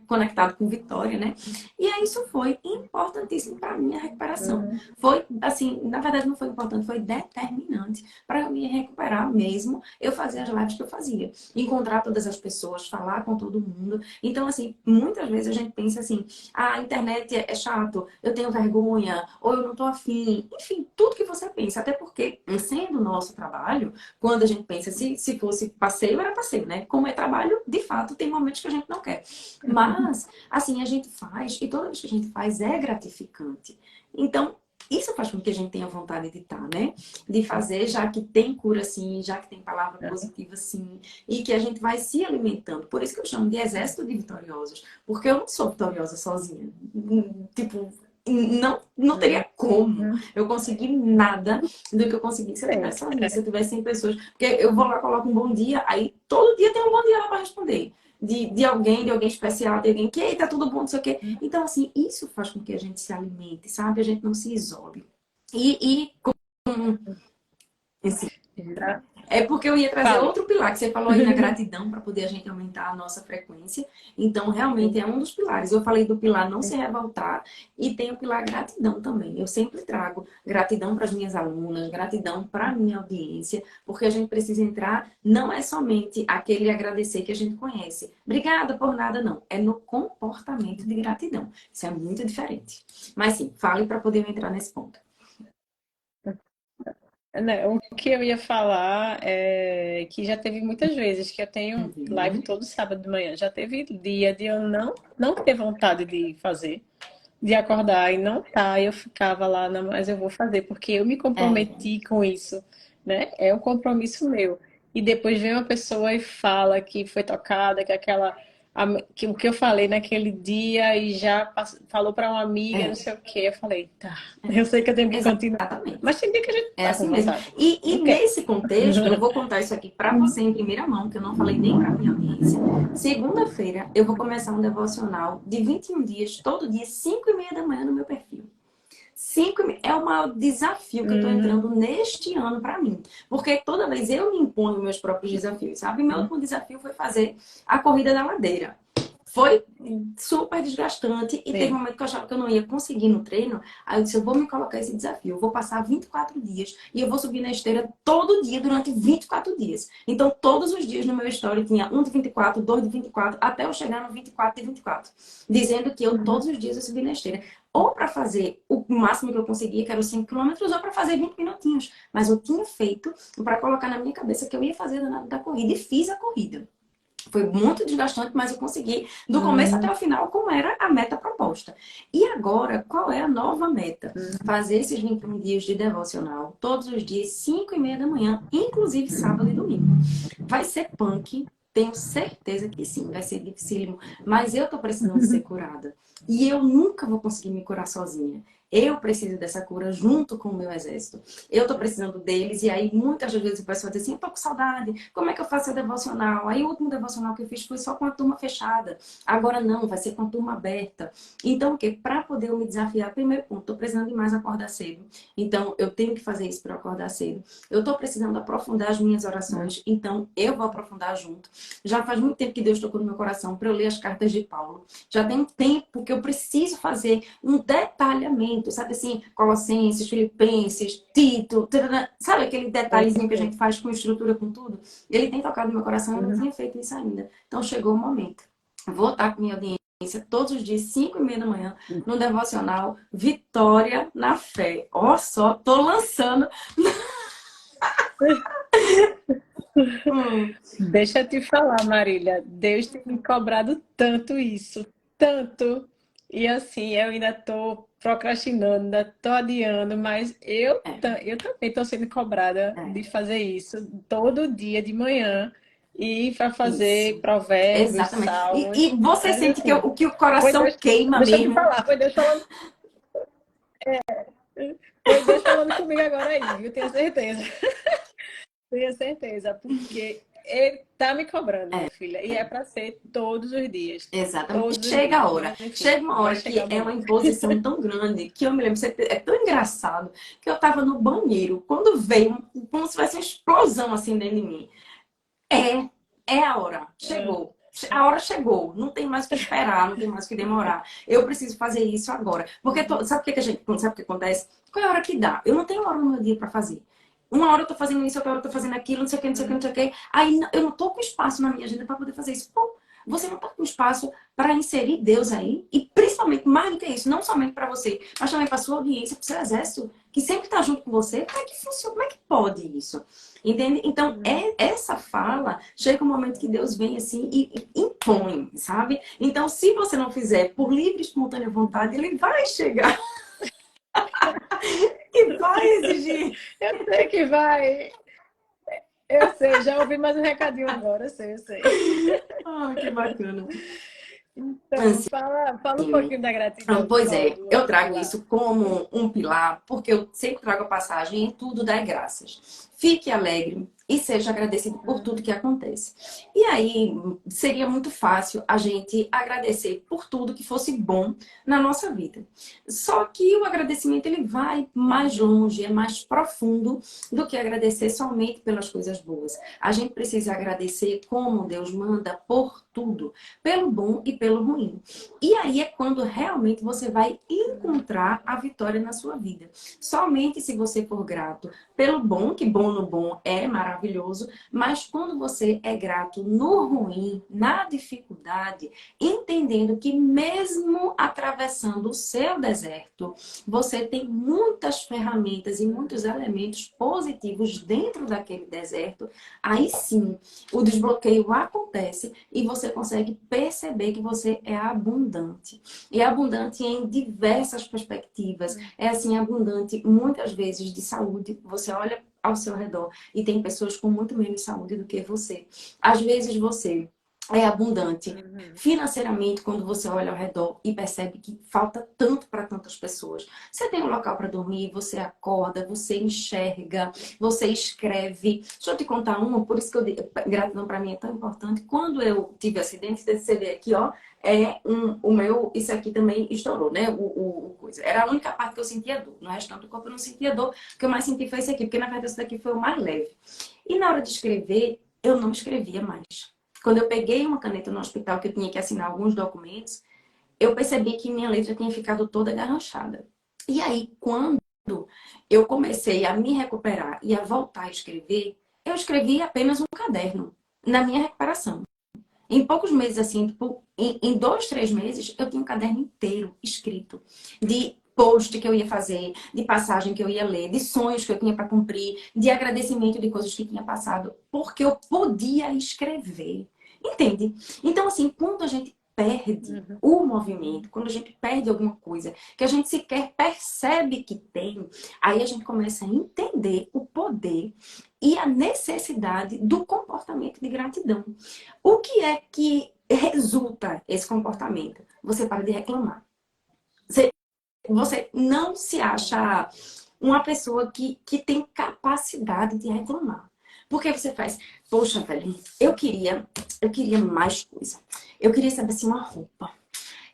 conectado com vitória, né? E aí isso foi importantíssimo para a minha recuperação. Uhum. Foi, assim, na verdade não foi importante, foi determinante para eu me recuperar mesmo, eu fazer as lives que eu fazia. Encontrar todas as pessoas, falar com todo mundo. Então, assim, muitas vezes a gente pensa assim, a internet é chato, eu tenho vergonha, ou eu não tô afim. Enfim, tudo que você pensa. Até porque, sendo o nosso trabalho, quando a gente pensa, se fosse passeio, era passeio, né? Como é trabalho, de fato, tem momentos que a gente não quer. Mas, assim, a gente faz, e toda vez que a gente faz é gratificante. Então, isso faz com que a gente tenha vontade de estar, né? De fazer, já que tem cura sim, já que tem palavra positiva sim, e que a gente vai se alimentando. Por isso que eu chamo de exército de vitoriosos, porque eu não sou vitoriosa sozinha. Tipo, não teria como Uhum. eu conseguir nada do que eu consegui se eu Sim. tivesse sozinha, se eu tivesse 100 pessoas. Porque eu vou lá, coloco um bom dia, aí todo dia tem um bom dia lá para responder. De alguém especial, de alguém que, ei, tá tudo bom, não sei o quê. Então, assim, isso faz com que a gente se alimente, sabe? A gente não se isole. E assim, Já é porque eu ia trazer fale. outro pilar que você falou aí na gratidão para poder a gente aumentar a nossa frequência. Então, realmente é um dos pilares. Eu falei do pilar não se revoltar e tem o pilar gratidão também. Eu sempre trago gratidão para as minhas alunas, gratidão para a minha audiência, porque a gente precisa entrar, não é somente aquele agradecer que a gente conhece. Obrigada por nada, não. É no comportamento de gratidão. Isso é muito diferente. Mas sim, fale para poder eu entrar nesse ponto. Né, o que eu ia falar é que já teve muitas vezes que eu tenho live Uhum. todo sábado de manhã. Já teve dia de eu não ter vontade de fazer, de acordar e não tá. Eu ficava lá, não, mas eu vou fazer, porque eu me É, comprometi com isso, né? É um compromisso meu. E depois vem uma pessoa e fala que foi tocada, que que o que eu falei naquele dia e já falou para uma amiga, não é, sei o quê. Eu falei, tá, eu sei que eu tenho que continuar. exatamente. Mas tem dia que a gente É tá com assim mesmo. vontade. E Não quer. nesse contexto, eu vou contar isso aqui para você em primeira mão, que eu não falei nem para minha audiência. Segunda-feira, eu vou começar um devocional de 21 dias, todo dia, 5:30 da manhã no meu perfil. É o maior desafio que eu estou Hum, entrando neste ano para mim. Porque toda vez eu me imponho meus próprios desafios, sabe? Meu último desafio foi fazer a corrida da ladeira. Foi super desgastante e teve um sim. momento que eu achava que eu não ia conseguir no treino. Aí eu disse, eu vou me colocar esse desafio. Eu vou passar 24 dias e eu vou subir na esteira todo dia durante 24 dias. Então, todos os dias no meu story tinha um de 24, dois de 24, até eu chegar no 24 de 24. Dizendo que eu todos os dias eu subi na esteira. Ou para fazer o máximo que eu conseguia, que era os 5 quilômetros, ou para fazer 20 minutinhos. Mas eu tinha feito para colocar na minha cabeça que eu ia fazer da corrida. E fiz a corrida. Foi muito desgastante, mas eu consegui, do começo até Hum, o final, como era a meta proposta. E agora, qual é a nova meta? Fazer esses 21 dias de devocional, todos os dias, 5:30 da manhã, inclusive sábado e domingo. Vai ser punk, tenho certeza que sim, vai ser dificílimo, mas eu tô precisando ser curada. E eu nunca vou conseguir me curar sozinha. Eu preciso dessa cura junto com o meu exército. Eu tô precisando deles, e aí muitas vezes o pessoal diz assim: eu tô com saudade, como é que eu faço a devocional? Aí o último devocional que eu fiz foi só com a turma fechada. Agora não, vai ser com a turma aberta. Então, o quê? Para poder eu me desafiar, primeiro ponto, tô precisando de mais acordar cedo. Então, eu tenho que fazer isso para acordar cedo. Eu tô precisando aprofundar as minhas orações, então eu vou aprofundar junto. Já faz muito tempo que Deus tocou no meu coração para eu ler as cartas de Paulo. Já tem um tempo que eu preciso fazer um detalhamento, sabe assim, Colossenses, Filipenses, Tito, tarará, sabe aquele detalhezinho que a sim. gente faz com estrutura, com tudo? Ele tem tocado no meu coração, eu não Uhum. tinha feito isso ainda. Então chegou o momento. Vou estar com minha audiência todos os dias, 5:30 da manhã, no devocional Vitória na Fé. Ó só, tô lançando. Hum, Deixa eu te falar, Marília. Deus tem me cobrado tanto isso, tanto. E assim, eu ainda tô. procrastinando, ainda tô adiando, mas É, eu também tô sendo cobrada de é, fazer isso todo dia de manhã e para fazer isso. provérbios, Exatamente. E salmos, você mas sente que assim, que o foi coração Deus, queima deixa eu te mesmo. falar, foi Deus falando comigo agora aí, eu tenho certeza, porque ele tá me cobrando, minha filha, e é para ser Exatamente. todos E os chega a dias, hora. mas enfim, Chega uma vai hora chegar que o é uma momento. imposição tão grande que eu me lembro, é tão engraçado que eu tava no banheiro, quando veio, como se fosse uma explosão assim dentro de mim. É, é a hora. Chegou. A hora chegou. Não tem mais o que esperar, não tem mais o que demorar. Eu preciso fazer isso agora. Porque sabe o que a gente, sabe o que acontece? Qual é a hora que dá? Eu não tenho hora no meu dia para fazer. Uma hora eu tô fazendo isso, outra hora eu tô fazendo aquilo, não sei o que, não sei o que, não sei o que. Aí eu não tô com espaço na minha agenda para poder fazer isso. Pô, você não tá com espaço para inserir Deus aí. E principalmente, mais do que isso, não somente para você, mas também para sua audiência, para o seu exército, que sempre tá junto com você. Como é que funciona? Como é que pode isso? Entende? Então, essa fala chega um momento que Deus vem assim e impõe, sabe? Então, se você não fizer por livre e espontânea vontade, ele vai chegar e vai exigir. Eu sei que vai. Eu sei, já ouvi mais um recadinho agora, eu sei. Ah, que bacana. Então, fala um Assim, pouquinho da gratidão, pois é, do eu outro trago pilar. isso como um pilar, porque eu sempre trago a passagem em tudo dá graças. Fique alegre e seja agradecido por tudo que acontece. E aí seria muito fácil a gente agradecer por tudo que fosse bom na nossa vida. Só que o agradecimento ele vai mais longe, é mais profundo do que agradecer somente pelas coisas boas. A gente precisa agradecer como Deus manda por tudo, pelo bom e pelo ruim. E aí é quando realmente você vai encontrar a vitória na sua vida. Somente se você for grato pelo bom, que bom no bom é maravilhoso, mas quando você é grato no ruim, na dificuldade, entendendo que mesmo atravessando o seu deserto, você tem muitas ferramentas e muitos elementos positivos dentro daquele deserto, aí sim o desbloqueio acontece e você consegue perceber que você é abundante. E é abundante em diversas perspectivas. É assim, abundante muitas vezes de saúde. Você olha ao seu redor e tem pessoas com muito menos saúde do que você. Às vezes você é abundante financeiramente quando você olha ao redor e percebe que falta tanto para tantas pessoas. Você tem um local para dormir, você acorda, você enxerga, você escreve. Deixa eu te contar uma, por isso que gratidão para mim é tão importante. Quando eu tive acidente, você vê aqui, ó, o meu, isso aqui também estourou, né? O coisa. Era a única parte que eu sentia dor. No restante do corpo eu não sentia dor. O que eu mais senti foi esse aqui, porque na verdade esse daqui foi o mais leve. E na hora de escrever, eu não escrevia mais. Quando eu peguei uma caneta no hospital que eu tinha que assinar alguns documentos, eu percebi que minha letra tinha ficado toda garranchada. E aí, quando eu comecei a me recuperar e a voltar a escrever, eu escrevi apenas um caderno na minha recuperação. Em poucos meses, assim, tipo, em 2, 3 meses, eu tinha um caderno inteiro escrito de post que eu ia fazer, de passagem que eu ia ler, de sonhos que eu tinha para cumprir, de agradecimento de coisas que tinha passado, porque eu podia escrever. Entende? Então, assim, quando a gente perde o movimento, quando a gente perde alguma coisa que a gente sequer percebe que tem, aí a gente começa a entender o poder e a necessidade do comportamento de gratidão. O que é que resulta esse comportamento? Você para de reclamar. Você não se acha uma pessoa que tem capacidade de reclamar. Porque você faz, poxa, velho, eu queria mais coisa. Eu queria saber assim uma roupa.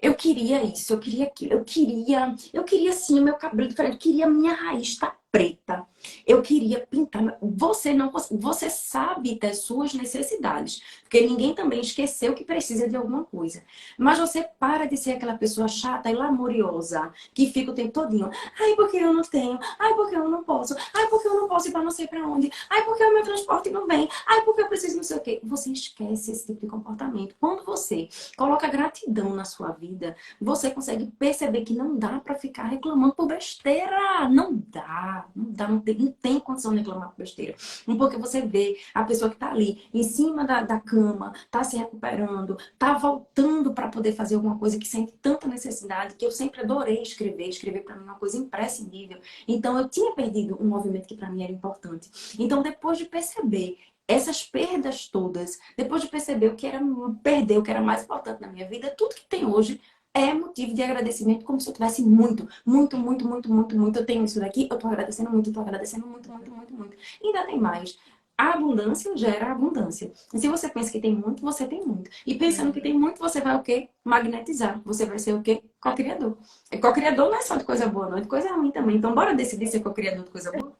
Eu queria isso, eu queria aquilo, eu queria sim o meu cabelo diferente, eu queria a minha raiz estar preta. Eu queria pintar. Você não, você sabe das suas necessidades, porque ninguém também esqueceu que precisa de alguma coisa. Mas você para de ser aquela pessoa chata e lamuriosa que fica o tempo todinho. Ai, porque eu não tenho. Ai, porque eu não posso. Ai, porque eu não posso ir para não sei para onde. Ai, porque o meu transporte não vem. Ai, porque eu preciso não sei o quê. Você esquece esse tipo de comportamento. Quando você coloca gratidão na sua vida, você consegue perceber que não dá para ficar reclamando por besteira. Não dá. não tem condição de reclamar por besteira. Porque você vê a pessoa que tá ali, em cima da cama, tá se recuperando, tá voltando para poder fazer alguma coisa que sente tanta necessidade, que eu sempre adorei escrever. Escrever para mim é uma coisa imprescindível. Então, eu tinha perdido um movimento que para mim era importante. Então, depois de perceber essas perdas todas, depois de perceber o que era perder, o que era mais importante na minha vida, tudo que tem hoje é motivo de agradecimento, como se eu tivesse muito, muito, muito, muito, muito, muito. Eu tenho isso daqui, eu tô agradecendo muito, eu tô agradecendo muito, muito, muito, muito. E ainda tem mais. A abundância gera abundância. E se você pensa que tem muito, você tem muito. E pensando que tem muito, você vai o quê? Magnetizar. Você vai ser o quê? Co-criador. E co-criador não é só de coisa boa, não é de coisa ruim também. Então, bora decidir ser co-criador de coisa boa,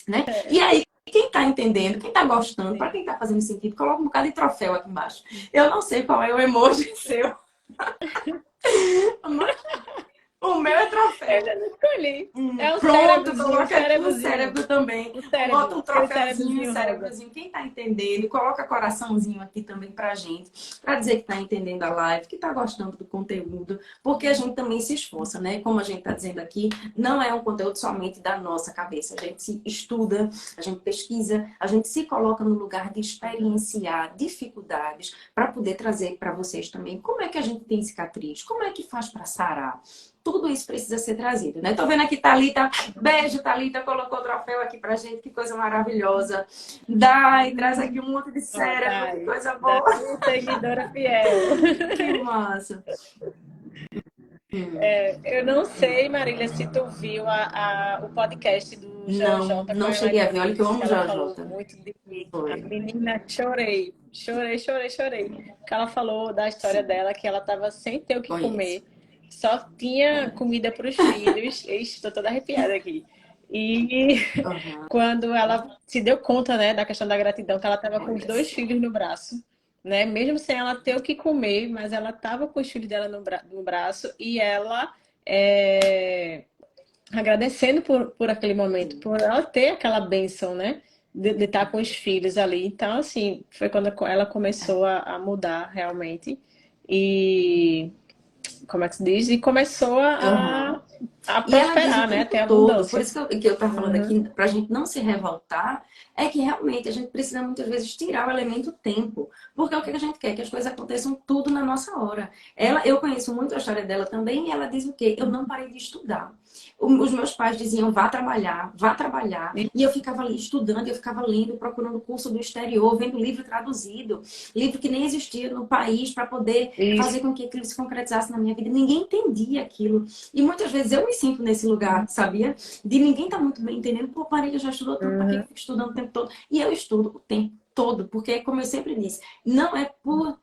né? E aí, quem tá entendendo, quem tá gostando, para quem tá fazendo sentido, coloca um bocado de troféu aqui embaixo. Eu não sei qual é o emoji seu. O meu é troféu. Eu já não escolhi. É um Pronto, cérebrozinho, coloca aqui o cérebro também. O cérebro, Bota um aquele troféuzinho, rosa. cérebrozinho. Quem tá entendendo, coloca coraçãozinho aqui também pra gente. Pra dizer que tá entendendo a live, que tá gostando do conteúdo. Porque a gente também se esforça, né? Como a gente tá dizendo aqui, não é um conteúdo somente da nossa cabeça. A gente se estuda, a gente pesquisa, a gente se coloca no lugar de experienciar dificuldades para poder trazer para vocês também como é que a gente tem cicatriz, como é que faz para sarar. Tudo isso precisa ser trazido, né? Tô vendo aqui, Thalita. Beijo, Thalita. Colocou o troféu aqui pra gente. Que coisa maravilhosa. Dai, traz aqui um monte de cérebro. Que coisa boa. Da seguidora fiel. Que massa. Eu não sei, Marília, se tu viu o podcast do Não, JJ com não a cheguei a Elaine ver. Olha que eu Pires, amo que ela falou JJ. muito de mim. A Foi. menina, chorei. Que ela falou da história dela, que ela estava sem ter o que Conheço. comer, só tinha comida para os filhos. Estou toda arrepiada aqui. E quando ela se deu conta, né, da questão da gratidão, que ela estava com os Olha 2 filhos no braço, né? Mesmo sem ela ter o que comer, mas ela estava com os filhos dela no braço e ela agradecendo por aquele momento, por ela ter aquela bênção, né? De estar com os filhos ali. Então, assim, foi quando ela começou a mudar realmente. E como é que se diz? E começou Aham. a E ela diz o prosperar, né? tempo Ter todo, por abundância. isso que eu tava falando aqui, pra gente não se revoltar, é que realmente a gente precisa muitas vezes tirar o elemento tempo. Porque é o que a gente quer, que as coisas aconteçam tudo na nossa hora. Eu conheço muito a história dela também, e ela diz o quê? Eu não parei de estudar. Os meus pais diziam, vá trabalhar, vá trabalhar. E eu ficava ali estudando, eu ficava lendo, procurando curso do exterior, vendo livro traduzido, livro que nem existia no país para poder fazer com que aquilo se concretizasse na minha vida. Ninguém entendia aquilo. E muitas vezes eu me sinto nesse lugar, sabia? De ninguém tá muito bem entendendo. Pô, Marília já estudou tanto, para que eu fico estudando o tempo todo? E eu estudo o tempo todo, porque, como eu sempre disse, não é por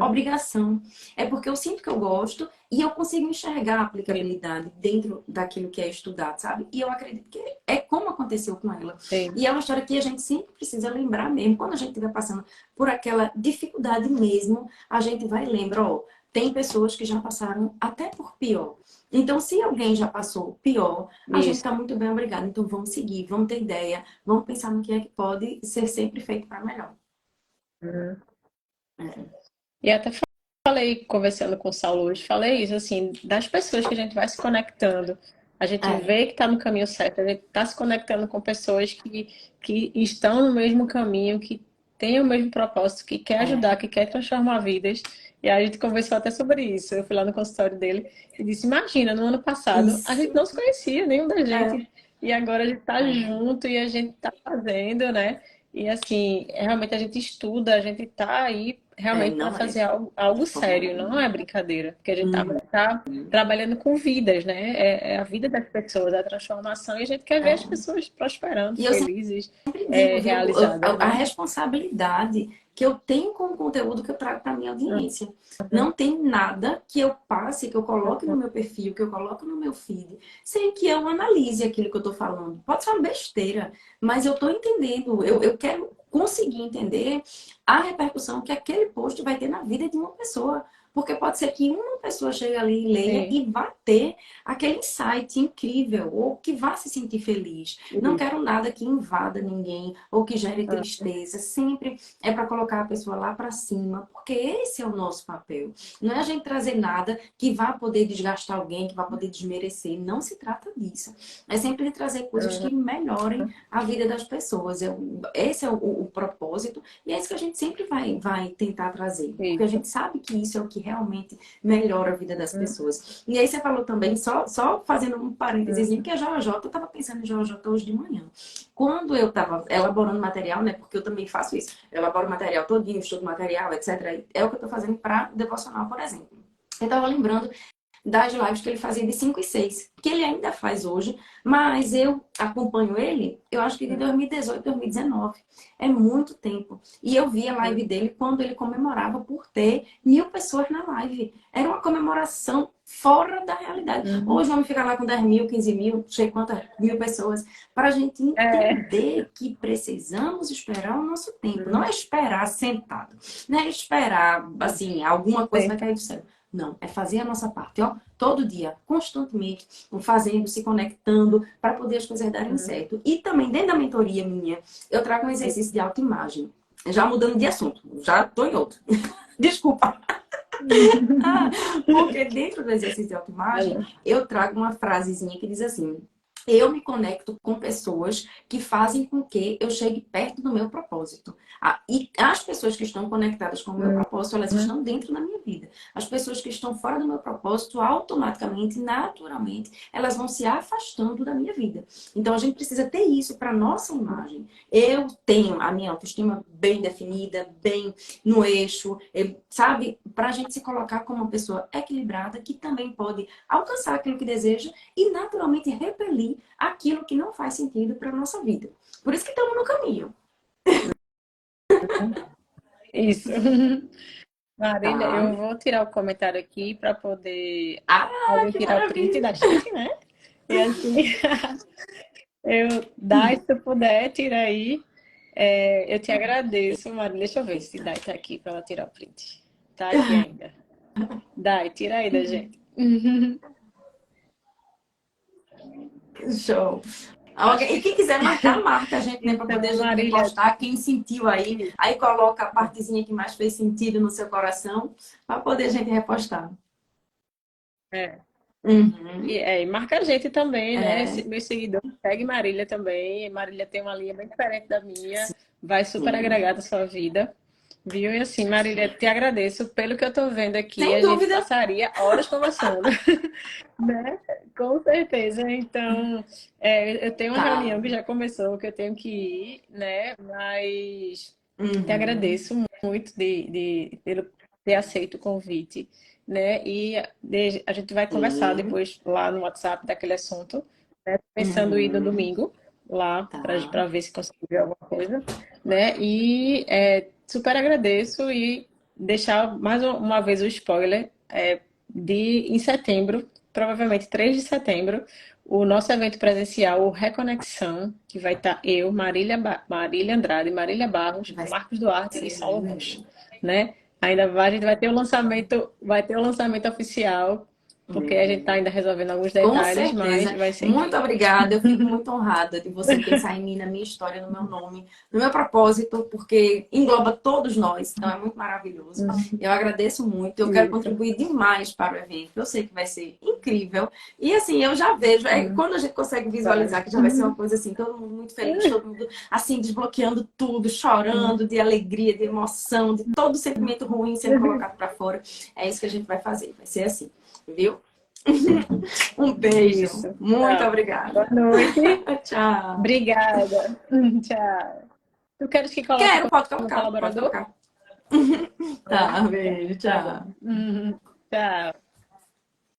obrigação. É porque eu sinto que eu gosto e eu consigo enxergar a aplicabilidade dentro daquilo que é estudado, sabe? E eu acredito que é como aconteceu com ela. Sim. E é uma história que a gente sempre precisa lembrar mesmo. Quando a gente estiver passando por aquela dificuldade mesmo, a gente vai lembrar, ó, tem pessoas que já passaram até por pior. Então, se alguém já passou pior, a gente está muito bem, obrigada. Então, vamos seguir, vamos ter ideia, vamos pensar no que é que pode ser sempre feito para melhor. E até falei, conversando com o Saulo hoje, falei isso, assim, das pessoas que a gente vai se conectando. A gente vê que está no caminho certo, a gente está se conectando com pessoas que estão no mesmo caminho, que têm o mesmo propósito, que quer ajudar, que quer transformar vidas. E a gente conversou até sobre isso. Eu fui lá no consultório dele e disse, imagina, no ano passado a gente não se conhecia, nenhum da gente. E agora a gente tá junto e a gente tá fazendo, né? E assim, realmente a gente estuda, a gente tá aí realmente para fazer algo sério, não é brincadeira. Porque a gente tá trabalhando com vidas, né? É a vida das pessoas, a transformação, e a gente quer ver as pessoas prosperando, felizes, realizadas. A responsabilidade que eu tenho com o conteúdo que eu trago para minha audiência. Não tem nada que eu passe, que eu coloque no meu perfil, que eu coloque no meu feed, sem que eu analise aquilo que eu estou falando. Pode ser uma besteira, mas eu estou entendendo. Eu quero conseguir entender a repercussão que aquele post vai ter na vida de uma pessoa. Porque pode ser que uma pessoa chegue ali e leia Sim. e vá ter aquele insight incrível, ou que vá se sentir feliz. Não quero nada que invada ninguém, ou que gere Ah, tristeza. Sempre é para colocar a pessoa lá para cima, porque esse é o nosso papel. Não é a gente trazer nada que vá poder desgastar alguém, que vá poder desmerecer. Não se trata disso. É sempre trazer coisas que melhorem a vida das pessoas. Esse é o propósito e é isso que a gente sempre vai tentar trazer. Porque a isso. gente sabe que isso é o que realmente melhora a vida das pessoas. E aí você falou também, só fazendo um parênteses, que a JJ, eu estava pensando em JJ hoje de manhã. Quando eu estava elaborando material, né? Porque eu também faço isso. Eu elaboro material todinho, estudo material, etc. É o que eu estou fazendo para devocional, por exemplo. Eu estava lembrando das lives que ele fazia de 5 e 6, que ele ainda faz hoje, mas eu acompanho ele, eu acho que de 2018, 2019. É muito tempo. E eu vi a live dele quando ele comemorava por ter 1.000 pessoas na live. Era uma comemoração fora da realidade. Uhum. Hoje vamos ficar lá com 10 mil, 15 mil, não sei quantas mil pessoas, para a gente É. entender que precisamos esperar o nosso tempo. Não é esperar sentado. Não é esperar, assim, alguma coisa vai Sim. cair do céu. Não, é fazer a nossa parte, ó, todo dia, constantemente, fazendo, se conectando, para poder as coisas darem certo. E também, dentro da mentoria minha, eu trago um exercício de autoimagem. Já mudando de assunto, já estou em outro. Desculpa. Porque dentro do exercício de autoimagem, Olha. eu trago uma frasezinha que diz assim: eu me conecto com pessoas que fazem com que eu chegue perto do meu propósito. E as pessoas que estão conectadas com o meu propósito, elas Uhum. estão dentro da minha vida. As pessoas que estão fora do meu propósito, automaticamente, naturalmente, elas vão se afastando da minha vida. Então a gente precisa ter isso para nossa imagem. Eu tenho a minha autoestima bem definida, bem no eixo, sabe? Para a gente se colocar como uma pessoa equilibrada que também pode alcançar aquilo que deseja e naturalmente repelir aquilo que não faz sentido para a nossa vida. Por isso que estamos no caminho, Isso. Marília, tá? eu vou tirar o comentário aqui para poder Ah, alguém que tirar o print maravilha! da gente, né? E assim, eu, Dai, se tu puder, tira aí. É, eu te agradeço, Marília. Deixa eu ver se Dai tá aqui para ela tirar o print. Tá aqui ainda. Dai, tira aí da gente. Show! E quem quiser marcar, marca a gente, né? Para poder a Então, gente Marília, repostar. Quem sentiu aí coloca a partezinha que mais fez sentido no seu coração, para poder a gente repostar. é, Uhum. e marca a gente também, né? É, Meu seguidor segue Marília também. Marília tem uma linha bem diferente da minha, vai super agregar na sua vida. Viu? E assim, Marília, te agradeço pelo que eu tô vendo aqui. sem A gente dúvida. passaria horas conversando, né? Com certeza. Então, eu tenho uma Tá. reunião que já começou, que eu tenho que ir, né? Mas te Uhum. agradeço muito pelo ter aceito o convite, né? E a gente vai conversar Sim. depois lá no WhatsApp daquele assunto, né? Pensando em ir no Uhum. domingo lá Tá. para ver se consigo ver alguma coisa, né? E super agradeço e deixar mais uma vez o spoiler de em setembro, provavelmente 3 de setembro, o nosso evento presencial, o Reconexão, que vai estar eu, Marília Andrade, Marília Barros, Vai Marcos Duarte e ser Saulo lindo. Rocha, né? A gente vai ter o lançamento oficial, porque a gente está Uhum. ainda resolvendo alguns Com detalhes, mas certeza. vai ser Muito incrível. obrigada. Eu fico muito honrada de você pensar em mim, na minha história, no meu nome, no meu propósito, porque engloba todos nós. Então é muito maravilhoso. Eu agradeço muito. Eu quero Isso. contribuir demais para o evento. Eu sei que vai ser incrível. E assim, eu já vejo, quando a gente consegue visualizar que já vai ser uma coisa assim, todo mundo muito feliz, todo mundo assim, desbloqueando tudo, chorando de alegria, de emoção, de todo sentimento ruim sendo colocado para fora. É isso que a gente vai fazer. Vai ser assim, viu? Um beijo. Isso. Muito Tá. Boa obrigada. noite. Tchau. Obrigada. Tchau. Tu queres que coloque Quero, pode como colocar, pode colaborador? colocar. É? Tá, beijo, Tá bom. tchau. Tchau.